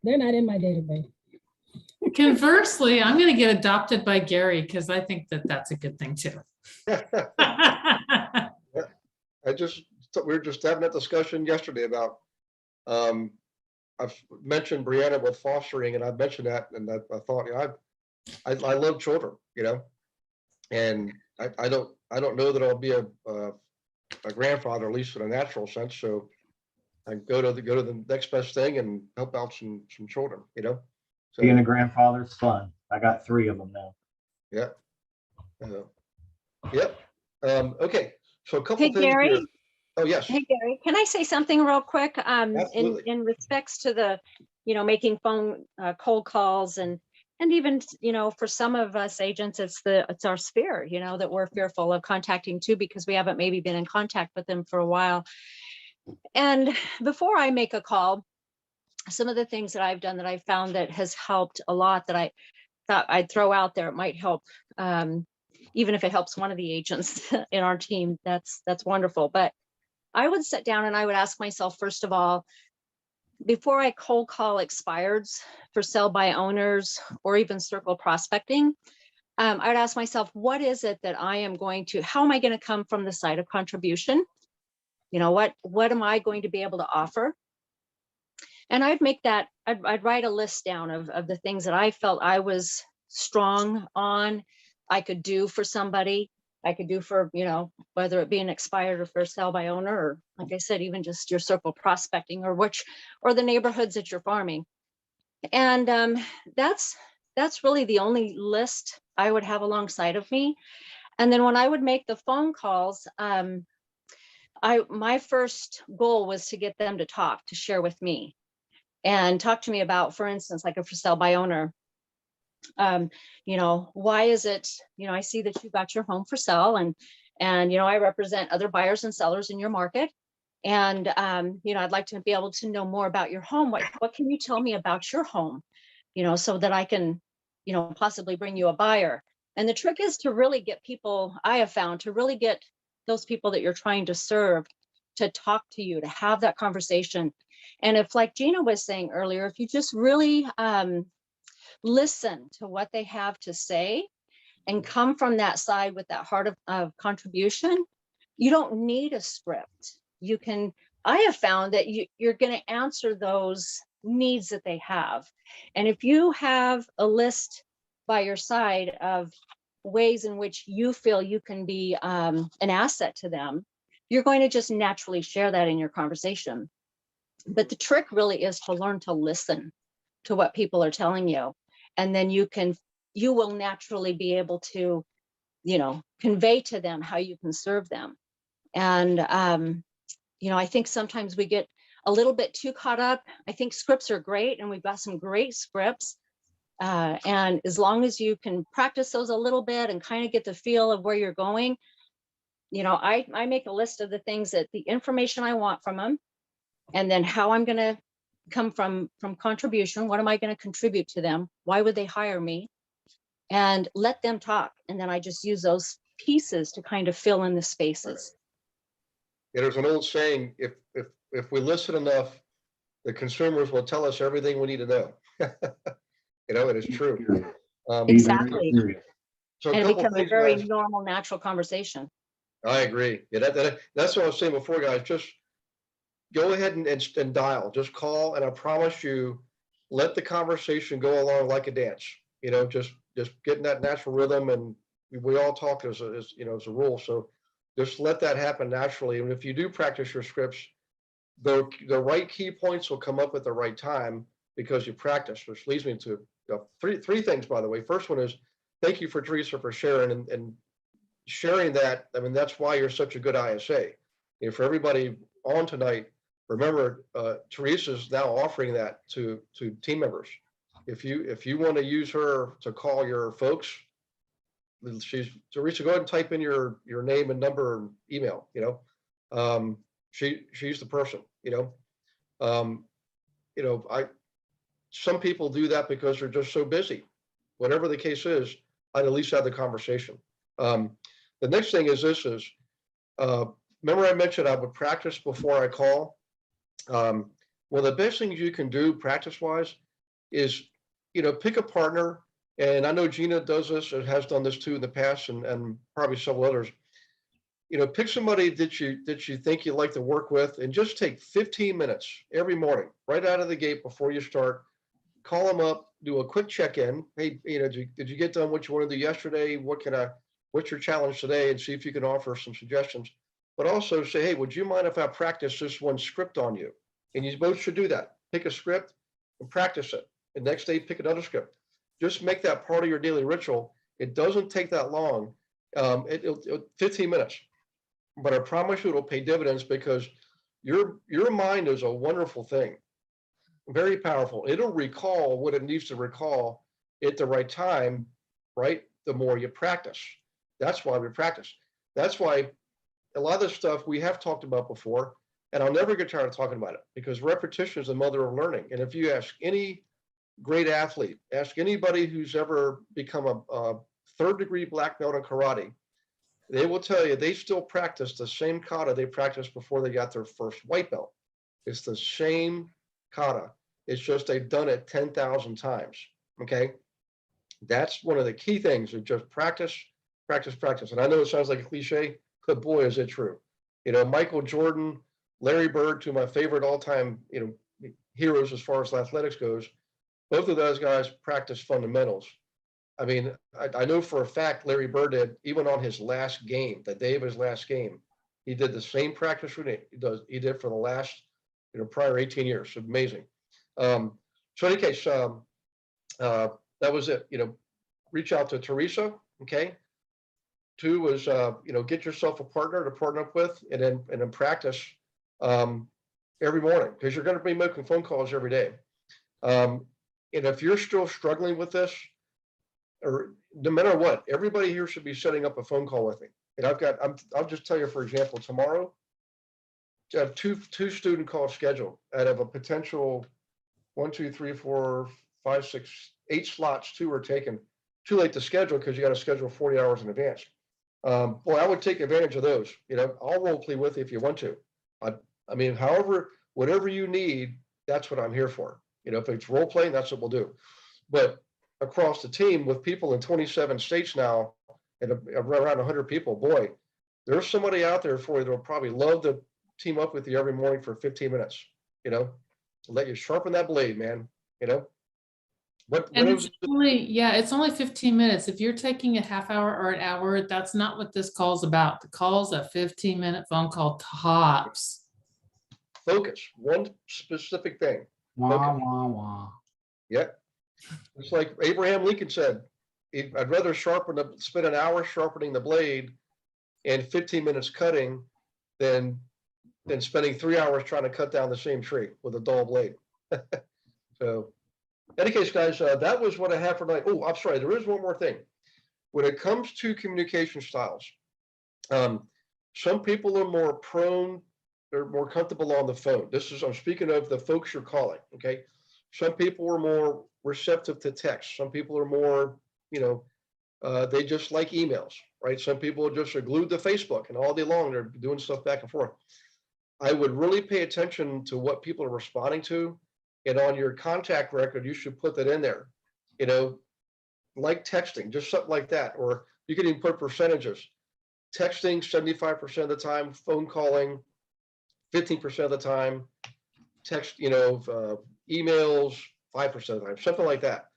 They're not in my database. Conversely, I'm going to get adopted by Gary because I think that that's a good thing too. We were just having that discussion yesterday about, I've mentioned Brianna with fostering, and I've mentioned that, and I thought, I love children, and I don't know that I'll be a grandfather, at least in a natural sense. So I go to the next best thing and help out some children, So, Being a grandfather's fun. I got 3 of them now. yeah. Yep. Okay. So a couple Hey, things Gary. here. Oh, yes. Hey, Gary, can I say something real quick? Absolutely. In respects to the, making phone cold calls and even, for some of us agents, it's our sphere, that we're fearful of contacting too, because we haven't maybe been in contact with them for a while. And before I make a call, some of the things that I've done that I've found that has helped a lot that I thought I'd throw out there, it might help. Even if it helps one of the agents in our team, that's wonderful. But I would sit down and I would ask myself, first of all, before I cold call expireds for sell by owners or even circle prospecting, I would ask myself, what is it that how am I going to come from the side of contribution? What am I going to be able to offer? And I'd make that, I'd write a list down of the things that I felt I was strong on, I could do for somebody. I could do for, whether it be an expired or for sale by owner, or like I said, even just your circle prospecting or the neighborhoods that you're farming. And that's really the only list I would have alongside of me. And then when I would make the phone calls, my first goal was to get them to share with me and talk to me about, for instance, like a for sale by owner. Why is it, I see that you got your home for sale and I represent other buyers and sellers in your market. And, I'd like to be able to know more about your home. What can you tell me about your home? So that I can possibly bring you a buyer. And the trick is to really get people, I have found, to really get those people that you're trying to serve to talk to you, to have that conversation. And if, like Gina was saying earlier, if you just really listen to what they have to say and come from that side with that heart of contribution, you don't need a script. I have found that you're going to answer those needs that they have. And if you have a list by your side of ways in which you feel you can be an asset to them, you're going to just naturally share that in your conversation. But the trick really is to learn to listen to what people are telling you. And then you will naturally be able to, convey to them how you can serve them. And, I think sometimes we get a little bit too caught up. I think scripts are great, and we've got some great scripts. And as long as you can practice those a little bit and kind of get the feel of where you're going, I make a list of the things that the information I want from them, and then how I'm going to come from contribution. What am I going to contribute to them? Why would they hire me? And let them talk. And then I just use those pieces to kind of fill in the spaces. Yeah, there's an old saying, if we listen enough, the consumers will tell us everything we need to know. It is true. Exactly. So And it becomes a things, very guys. normal, natural conversation. I agree. Yeah, that's what I was saying before, guys. Just go ahead and dial. Just call, and I promise you, let the conversation go along like a dance. Just getting that natural rhythm, and we all talk as a rule. So just let that happen naturally. And if you do practice your scripts, the right key points will come up at the right time because you practice. Which leads me to three things, by the way. First one is thank you for Teresa for sharing and sharing that. I mean, that's why you're such a good ISA. For everybody on tonight, remember, Teresa's now offering that to team members. If you want to use her to call your folks, Teresa, go ahead and type in your name and number and email. She's the person. Some people do that because they're just so busy. Whatever the case is, I'd at least have the conversation. The next thing is remember I mentioned I would practice before I call. Well, the best things you can do practice-wise is, pick a partner. And I know Gina does this and has done this too in the past, and probably several others. Pick somebody that you think you like to work with, and just take 15 minutes every morning, right out of the gate before you start. Call them up, do a quick check-in. Hey, did you get done what you wanted to do yesterday? What's your challenge today? And see if you can offer some suggestions. But also say, hey, would you mind if I practice this one script on you? And you both should do that. Pick a script and practice it. The next day, pick another script. Just make that part of your daily ritual. It doesn't take that long. 15 minutes. But I promise you it'll pay dividends because your mind is a wonderful thing. Very powerful. It'll recall what it needs to recall at the right time, right? The more you practice. That's why we practice. That's why a lot of this stuff we have talked about before, and I'll never get tired of talking about it because repetition is the mother of learning. And if you ask any great athlete, ask anybody who's ever become a third-degree black belt in karate, they will tell you they still practice the same kata they practiced before they got their first white belt. It's the same kata. It's just they've done it 10,000 times. Okay. That's one of the key things is just practice, practice, practice. And I know it sounds like a cliche, but boy, is it true. Michael Jordan, Larry Bird, two of my favorite all-time, heroes as far as athletics goes. Both of those guys practice fundamentals. I mean, I know for a fact Larry Bird did, even on his last game, the day of his last game, he did the same practice routine he did for the last, prior 18 years. Amazing. So in any case, that was it. Reach out to Teresa. Okay. 2 was, get yourself a partner to partner up with, and then practice every morning because you're going to be making phone calls every day. And if you're still struggling with this, or no matter what, everybody here should be setting up a phone call with me. And I'll just tell you, for example, tomorrow, I have two student calls scheduled out of a potential 1, 2, 3, 4, 5, 6, 8 slots, 2 are taken. Too late to schedule because you got to schedule 40 hours in advance. Boy, I would take advantage of those. You know, I'll role play with you if you want to. I mean, however, whatever you need, that's what I'm here for. You know, if it's role playing, that's what we'll do. But across the team with people in 27 states now and around 100 people, boy, there's somebody out there for you that'll probably love to team up with you every morning for 15 minutes, you know, let you sharpen that blade, man, you know. And it's only, yeah, it's only 15 minutes. If you're taking a half hour or an hour, that's not what this call's about. The call's a 15-minute phone call tops. Focus, one specific thing. Wah, wah, wah. Yep. It's like Abraham Lincoln said, I'd rather spend an hour sharpening the blade and 15 minutes cutting than spending 3 hours trying to cut down the same tree with a dull blade. So in any case, guys, that was what I have for tonight. Oh, I'm sorry. There is one more thing. When it comes to communication styles, some people are more prone, they're more comfortable on the phone. I'm speaking of the folks you're calling, okay? Some people are more receptive to text. Some people are more, you know, they just like emails, right? Some people just are glued to Facebook and all day long they're doing stuff back and forth. I would really pay attention to what people are responding to. And on your contact record, you should put that in there, you know, like texting, just something like that. Or you can even put percentages. Texting 75% of the time, phone calling 15% of the time, text, you know, emails 5% of the time, something like that.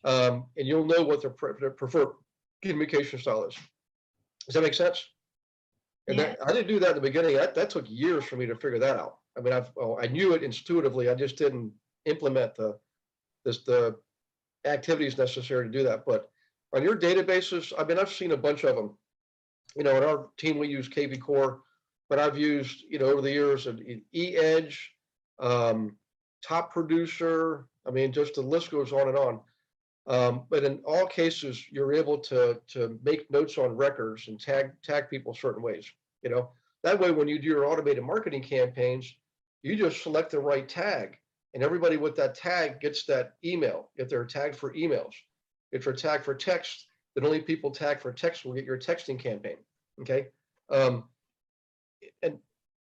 And you'll know what their preferred communication style is. Does that make sense? And I didn't do that in the beginning. That took years for me to figure that out. I mean, I knew it intuitively. I just didn't implement the activities necessary to do that. But on your databases, I mean, I've seen a bunch of them. You know, in our team, we use KV Core, but I've used, you know, over the years, E-Edge, Top Producer. I mean, just the list goes on and on. But in all cases, you're able to make notes on records and tag people certain ways. You know, that way, when you do your automated marketing campaigns, you just select the right tag, and everybody with that tag gets that email. If they're tagged for emails, if they're tagged for text, then only people tagged for text will get your texting campaign. Okay, and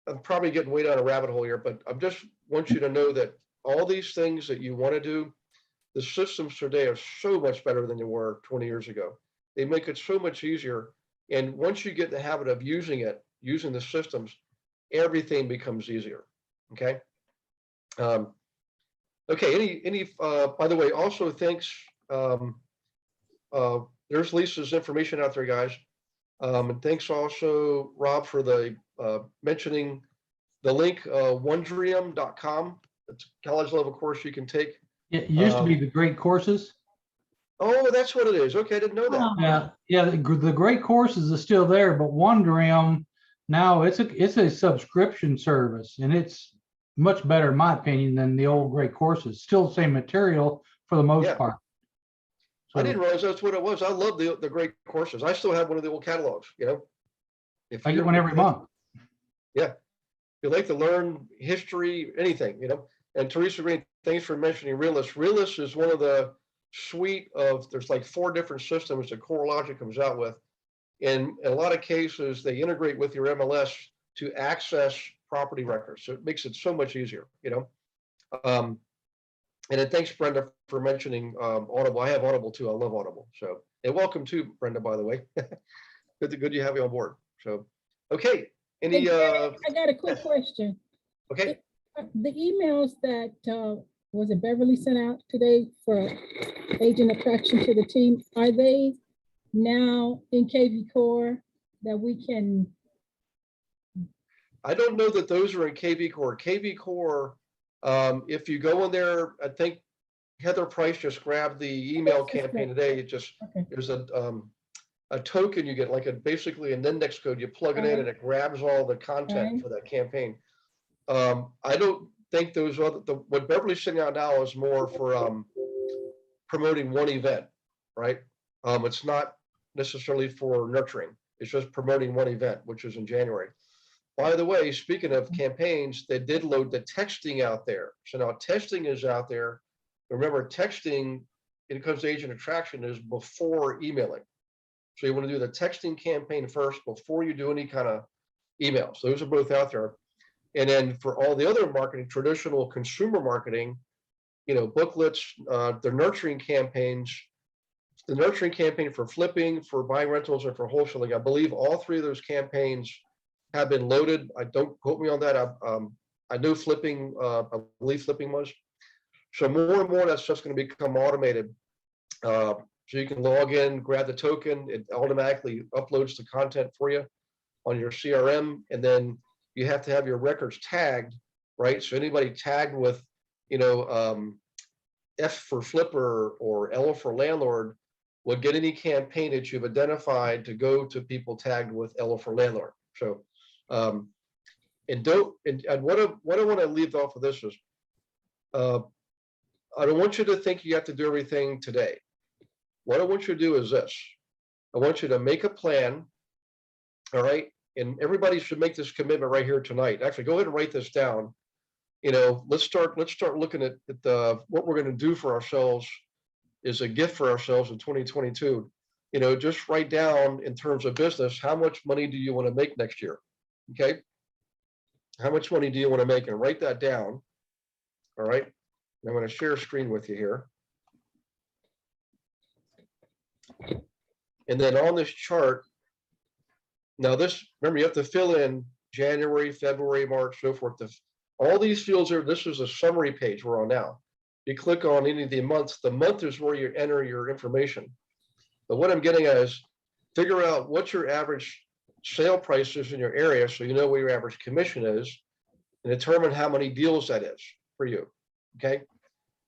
I'm probably getting way down a rabbit hole here, but I just want you to know that all these things that you want to do, the systems today are so much better than they were 20 years ago. They make it so much easier. And once you get in the habit of using the systems, everything becomes easier. Okay. Okay. By the way, also thanks. There's Lisa's information out there, guys. And thanks also, Rob, for the mentioning the link, wondrium.com. It's a college level course you can take. It used to be the great courses. Oh, that's what it is. Okay, I didn't know that. Yeah. The great courses is still there, but Wondrium now it's a subscription service, and it's much better, in my opinion, than the old great courses. Still the same material for the most part. So, I didn't realize that's what it was. I love the great courses. I still have one of the old catalogs. You know, I get one every month. Yeah, if you like to learn history, anything, you know. And Teresa Green, thanks for mentioning Realist. Realist is one of the suite of, there's like 4 different systems that CoreLogic comes out with. And in a lot of cases, they integrate with your MLS to access property records. So it makes it so much easier, you know. And then thanks, Brenda, for mentioning Audible. I have Audible too. I love Audible. So, and welcome to Brenda, by the way. good to have you on board. So, okay. Hey, Gary, I got a quick question. Okay. The emails that was it Beverly sent out today for agent attraction to the team, are they now in KV Core that we can? I don't know that those are in KV Core. KV Core, if you go in there, I think Heather Price just grabbed the email campaign today. It just, there's a token you get, like basically an index code. You plug it in and it grabs all the content for that campaign. I don't think those are what Beverly's sending out now is more for promoting one event, right? It's not necessarily for nurturing. It's just promoting one event, which is in January. By the way, speaking of campaigns, they did load the texting out there. So now texting is out there. Remember, texting when it comes to agent attraction is before emailing. So you want to do the texting campaign first before you do any kind of emails. Those are both out there. And then for all the other marketing, traditional consumer marketing, booklets, the nurturing campaigns, the nurturing campaign for flipping, for buying rentals, and for wholesaling. I believe all three of those campaigns have been loaded. I don't quote me on that. I know flipping, I believe flipping was. So more and more that's just going to become automated. So you can log in, grab the token, it automatically uploads the content for you on your CRM, and then you have to have your records tagged, right? So anybody tagged with, F for flipper or L for landlord will get any campaign that you've identified to go to people tagged with L for landlord. So, and what I want to leave off of this is, I don't want you to think you have to do everything today. What I want you to do is this. I want you to make a plan, all right? And everybody should make this commitment right here tonight. Actually, go ahead and write this down. Let's start looking at what we're going to do for ourselves is a gift for ourselves in 2022. Just write down in terms of business, how much money do you want to make next year? Okay. How much money do you want to make? And write that down. All right. I'm going to share a screen with you here. And then on this chart, now remember, you have to fill in January, February, March, so forth. All these fields this is a summary page we're on now. You click on any of the months. The month is where you enter your information. But what I'm getting at is figure out what your average sale price is in your area so you know what your average commission is, and determine how many deals that is for you. Okay.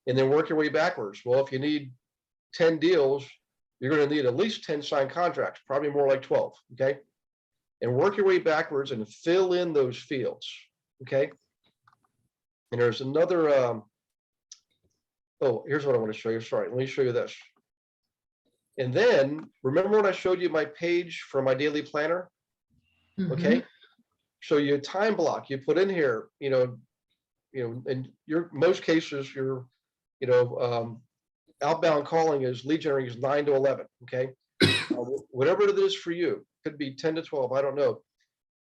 And then work your way backwards. Well, if you need 10 deals, you're going to need at least 10 signed contracts, probably more like 12. Okay. And work your way backwards and fill in those fields. Okay. And there's another, here's what I want to show you. Sorry, let me show you this. And then remember when I showed you my page for my daily planner? Okay. So you time block, you put in here, in most cases, your, outbound calling is lead generating is 9 to 11. Okay. Whatever it is for you, could be 10 to 12. I don't know,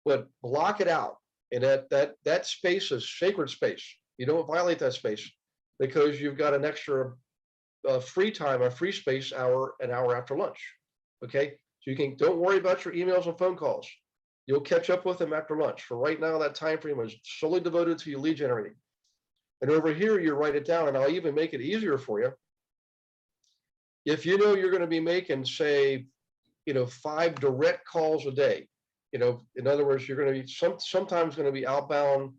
but block it out. And that space is sacred space. You don't violate that space because you've got an extra free time, a free space an hour after lunch. Okay. So don't worry about your emails and phone calls. You'll catch up with them after lunch. For right now, that time frame is solely devoted to your lead generating. And over here, you write it down, and I'll even make it easier for you. If you know you're going to be making, say, 5 direct calls a day, in other words, you're going to be sometimes going to be outbound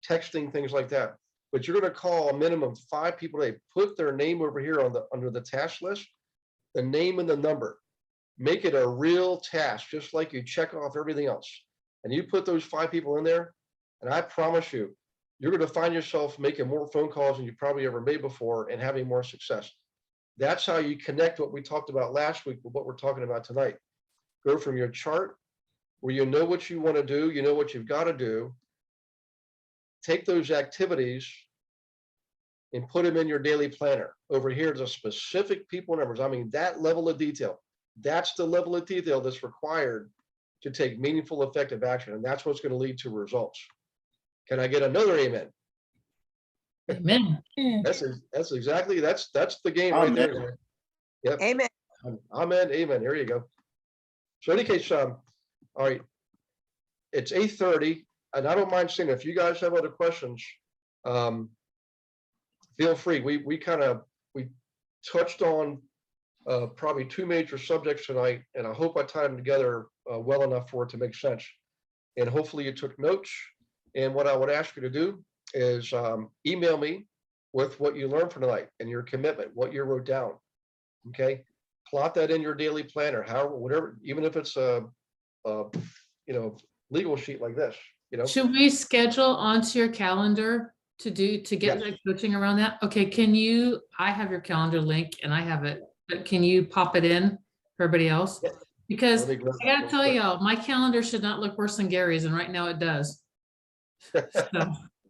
texting, things like that, but you're going to call a minimum of 5 people a day. Put their name over here under the task list, the name and the number. Make it a real task, just like you check off everything else. And you put those 5 people in there, and I promise you, you're going to find yourself making more phone calls than you probably ever made before and having more success. That's how you connect what we talked about last week with what we're talking about tonight. Go from your chart where you know what you want to do, you know what you've got to do. Take those activities and put them in your daily planner. Over here, there's a specific people numbers. I mean, that level of detail. That's the level of detail that's required to take meaningful, effective action. And that's what's going to lead to results. Can I get another amen? Amen. That's the game right there. Yep. Amen. Amen. Amen. Here you go. So in any case, all right, it's 8:30, and I don't mind saying if you guys have other questions, feel free. We touched on probably 2 major subjects tonight, and I hope I tied them together well enough for it to make sense. And hopefully you took notes. And what I would ask you to do is email me with what you learned from tonight and your commitment, what you wrote down. Okay, plot that in your daily planner, whatever, even if it's a legal sheet like this. Should we schedule onto your calendar to get like coaching around that? Okay, I have your calendar link and I have it, but can you pop it in for everybody else? Yeah. Because I gotta tell y'all, my calendar should not look worse than Gary's, and right now it does. So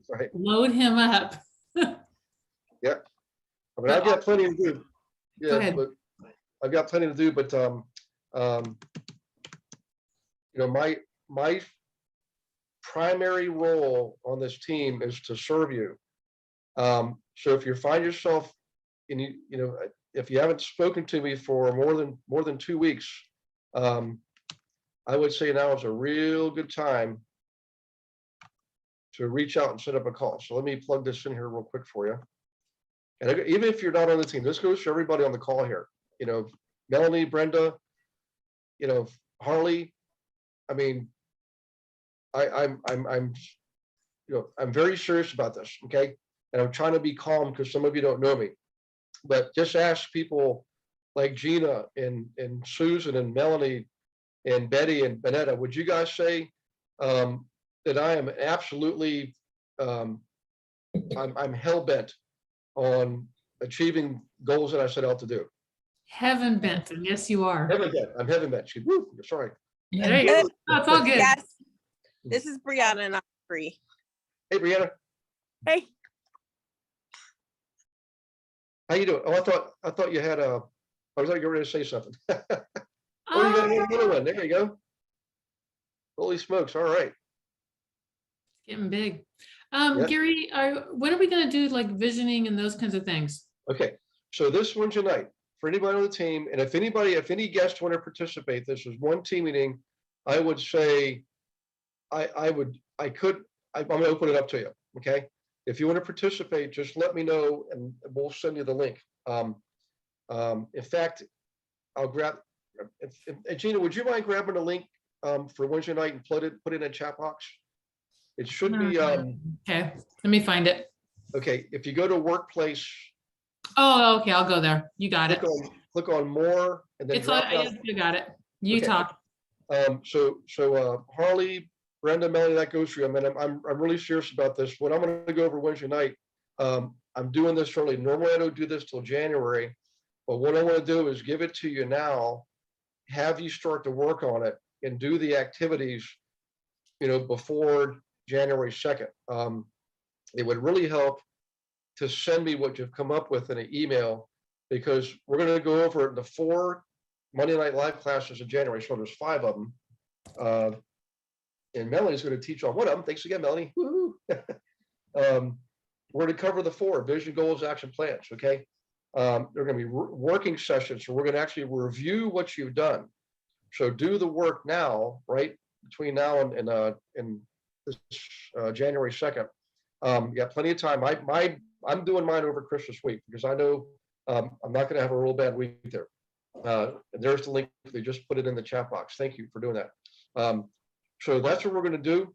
right. Load him up. Yeah. I mean, I've got plenty to do. Go Yeah, ahead. but I've got plenty to do, but, my primary role on this team is to serve you. So if you find yourself, and if you haven't spoken to me for more than 2 weeks, I would say now is a real good time to reach out and set up a call. So let me plug this in here real quick for you. And even if you're not on the team, this goes for everybody on the call here. Melanie, Brenda, Harley. I mean, I'm very serious about this. Okay, and I'm trying to be calm because some of you don't know me. But just ask people like Gina and Susan and Melanie and Betty and Benetta. Would you guys say that I am absolutely I'm hell bent on achieving goals that I set out to do? Heaven bent, and yes, you are. Heaven bent. I'm heaven bent. Woo, sorry. There you go. Oh, it's all good. Yes. This is Brianna and I'm free. Hey, Brianna. Hey. How you doing? Oh, I thought you had a. I was like you were going to say something. Oh, you got another one. There you go. Holy smokes! All right. Getting big. Yeah. Gary, when are we going to do like visioning and those kinds of things? Okay. So this Wednesday night for anybody on the team, and if any guests want to participate, this is one team meeting. I would say, I'm going to open it up to you. Okay. If you want to participate, just let me know and we'll send you the link. In fact, I'll grab. Gina, would you mind grabbing the link for Wednesday night and put it in a chat box? It should be. Okay, let me find it. Okay, if you go to workplace. Oh, okay, I'll go there. You got it. Click on more and then It's on. drop down. Yes, you got it. You Okay. talk. So Harley, Brenda, Melanie, that goes for you. I mean, I'm really serious about this. What I'm going to go over Wednesday night. I'm doing this early. Normally I don't do this till January, but what I want to do is give it to you now, have you start to work on it and do the activities, before January 2nd. It would really help to send me what you've come up with in an email, because we're going to go over the 4 Monday Night Live classes in January. So there's 5 of them. And Melanie's going to teach on one of them. Thanks again, Melanie. We're going to cover the 4 vision, goals, action plans. Okay. They're going to be working sessions. So we're going to actually review what you've done. So do the work now, right? Between now and this January 2nd. You got plenty of time. I'm doing mine over Christmas week because I know I'm not going to have a real bad week there. There's the link. They just put it in the chat box. Thank you for doing that. So that's what we're going to do.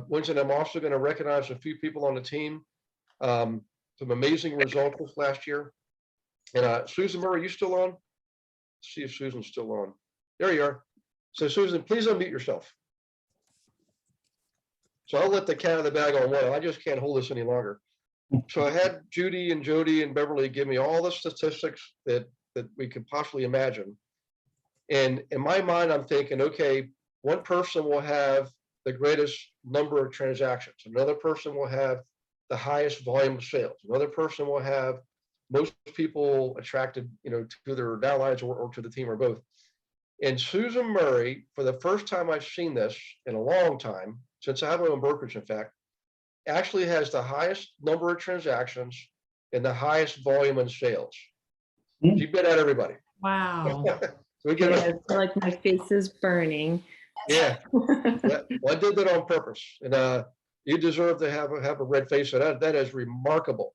Wednesday, I'm also going to recognize a few people on the team. Some amazing results this last year. And Susan Murray, you still on? Let's see if Susan's still on. There you are. So Susan, please unmute yourself. So I'll let the cat out of the bag on one. I just can't hold this any longer. So I had Judy and Jody and Beverly give me all the statistics that we could possibly imagine. And in my mind, I'm thinking, okay, one person will have the greatest number of transactions. Another person will have the highest volume of sales. Another person will have most people attracted, to their downlines or to the team or both. And Susan Murray, for the first time I've seen this in a long time, since I have my own brokerage, in fact, actually has the highest number of transactions and the highest volume in sales. She beat out everybody. Wow. So we get I feel like my face is burning. Yeah. Well, I did that on purpose, and you deserve to have a red face. So that is remarkable.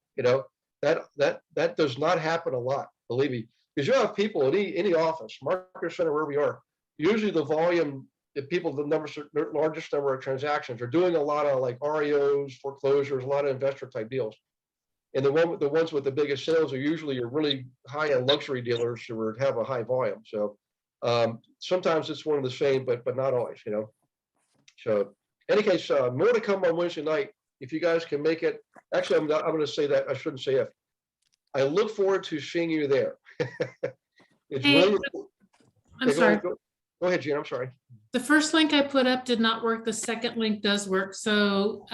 That does not happen a lot, believe me, because you have people in any office, market center, where we are. Usually the volume, the people, the largest number of transactions are doing a lot of like REOs, foreclosures, a lot of investor type deals. And the ones with the biggest sales are usually your really high-end luxury dealers who have a high volume. So sometimes it's one of the same, but not always, So in any case, more to come on Wednesday night. If you guys can make it, actually, I'm going to say that. I shouldn't say if. I look forward to seeing you there. It's Hey, really. I'm Okay, sorry. Go ahead, Gina. I'm sorry. The first link I put up did not work. The second link does work. So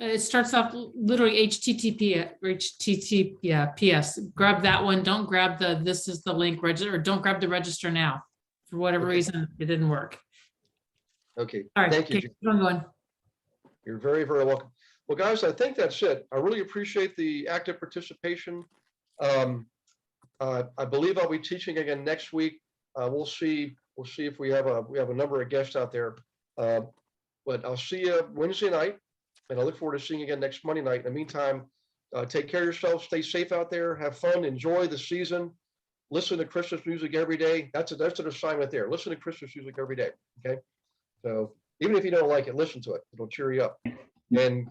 It starts off literally HTTPS. Grab that one. Don't grab this is the link register, or don't grab the register now. For whatever Okay. reason, it didn't work. Okay, All right, thank you. okay, keep on going. You're very, very welcome. Well, guys, I think that's it. I really appreciate the active participation. I believe I'll be teaching again next week. We'll see if we have a number of guests out there. But I'll see you Wednesday night, and I look forward to seeing you again next Monday night. In the meantime, take care of yourself, stay safe out there, have fun, enjoy the season, listen to Christmas music every day. That's an assignment there. Listen to Christmas music every day. Okay. So even if you don't like it, listen to it. It'll cheer you up. And,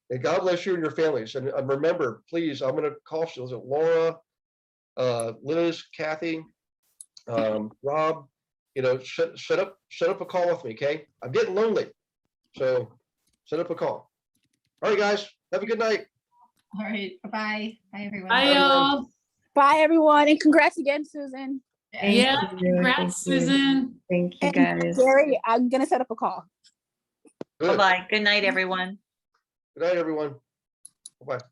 and God bless you and your families. And remember, please, I'm going to call you. Is it Laura, Liz, Kathy, Rob? Set up a call with me. Okay. I'm getting lonely. So set up a call. All right, guys. Have a good night. All right. Bye-bye. Bye, everyone. Bye, y'all. Bye, everyone, and congrats again, Susan. Thank Yeah, you, congrats, thank you. Susan. Thank you, And guys. Gary, I'm gonna set up a call. Good. Bye-bye. Good night, everyone. Good night, everyone. Bye-bye.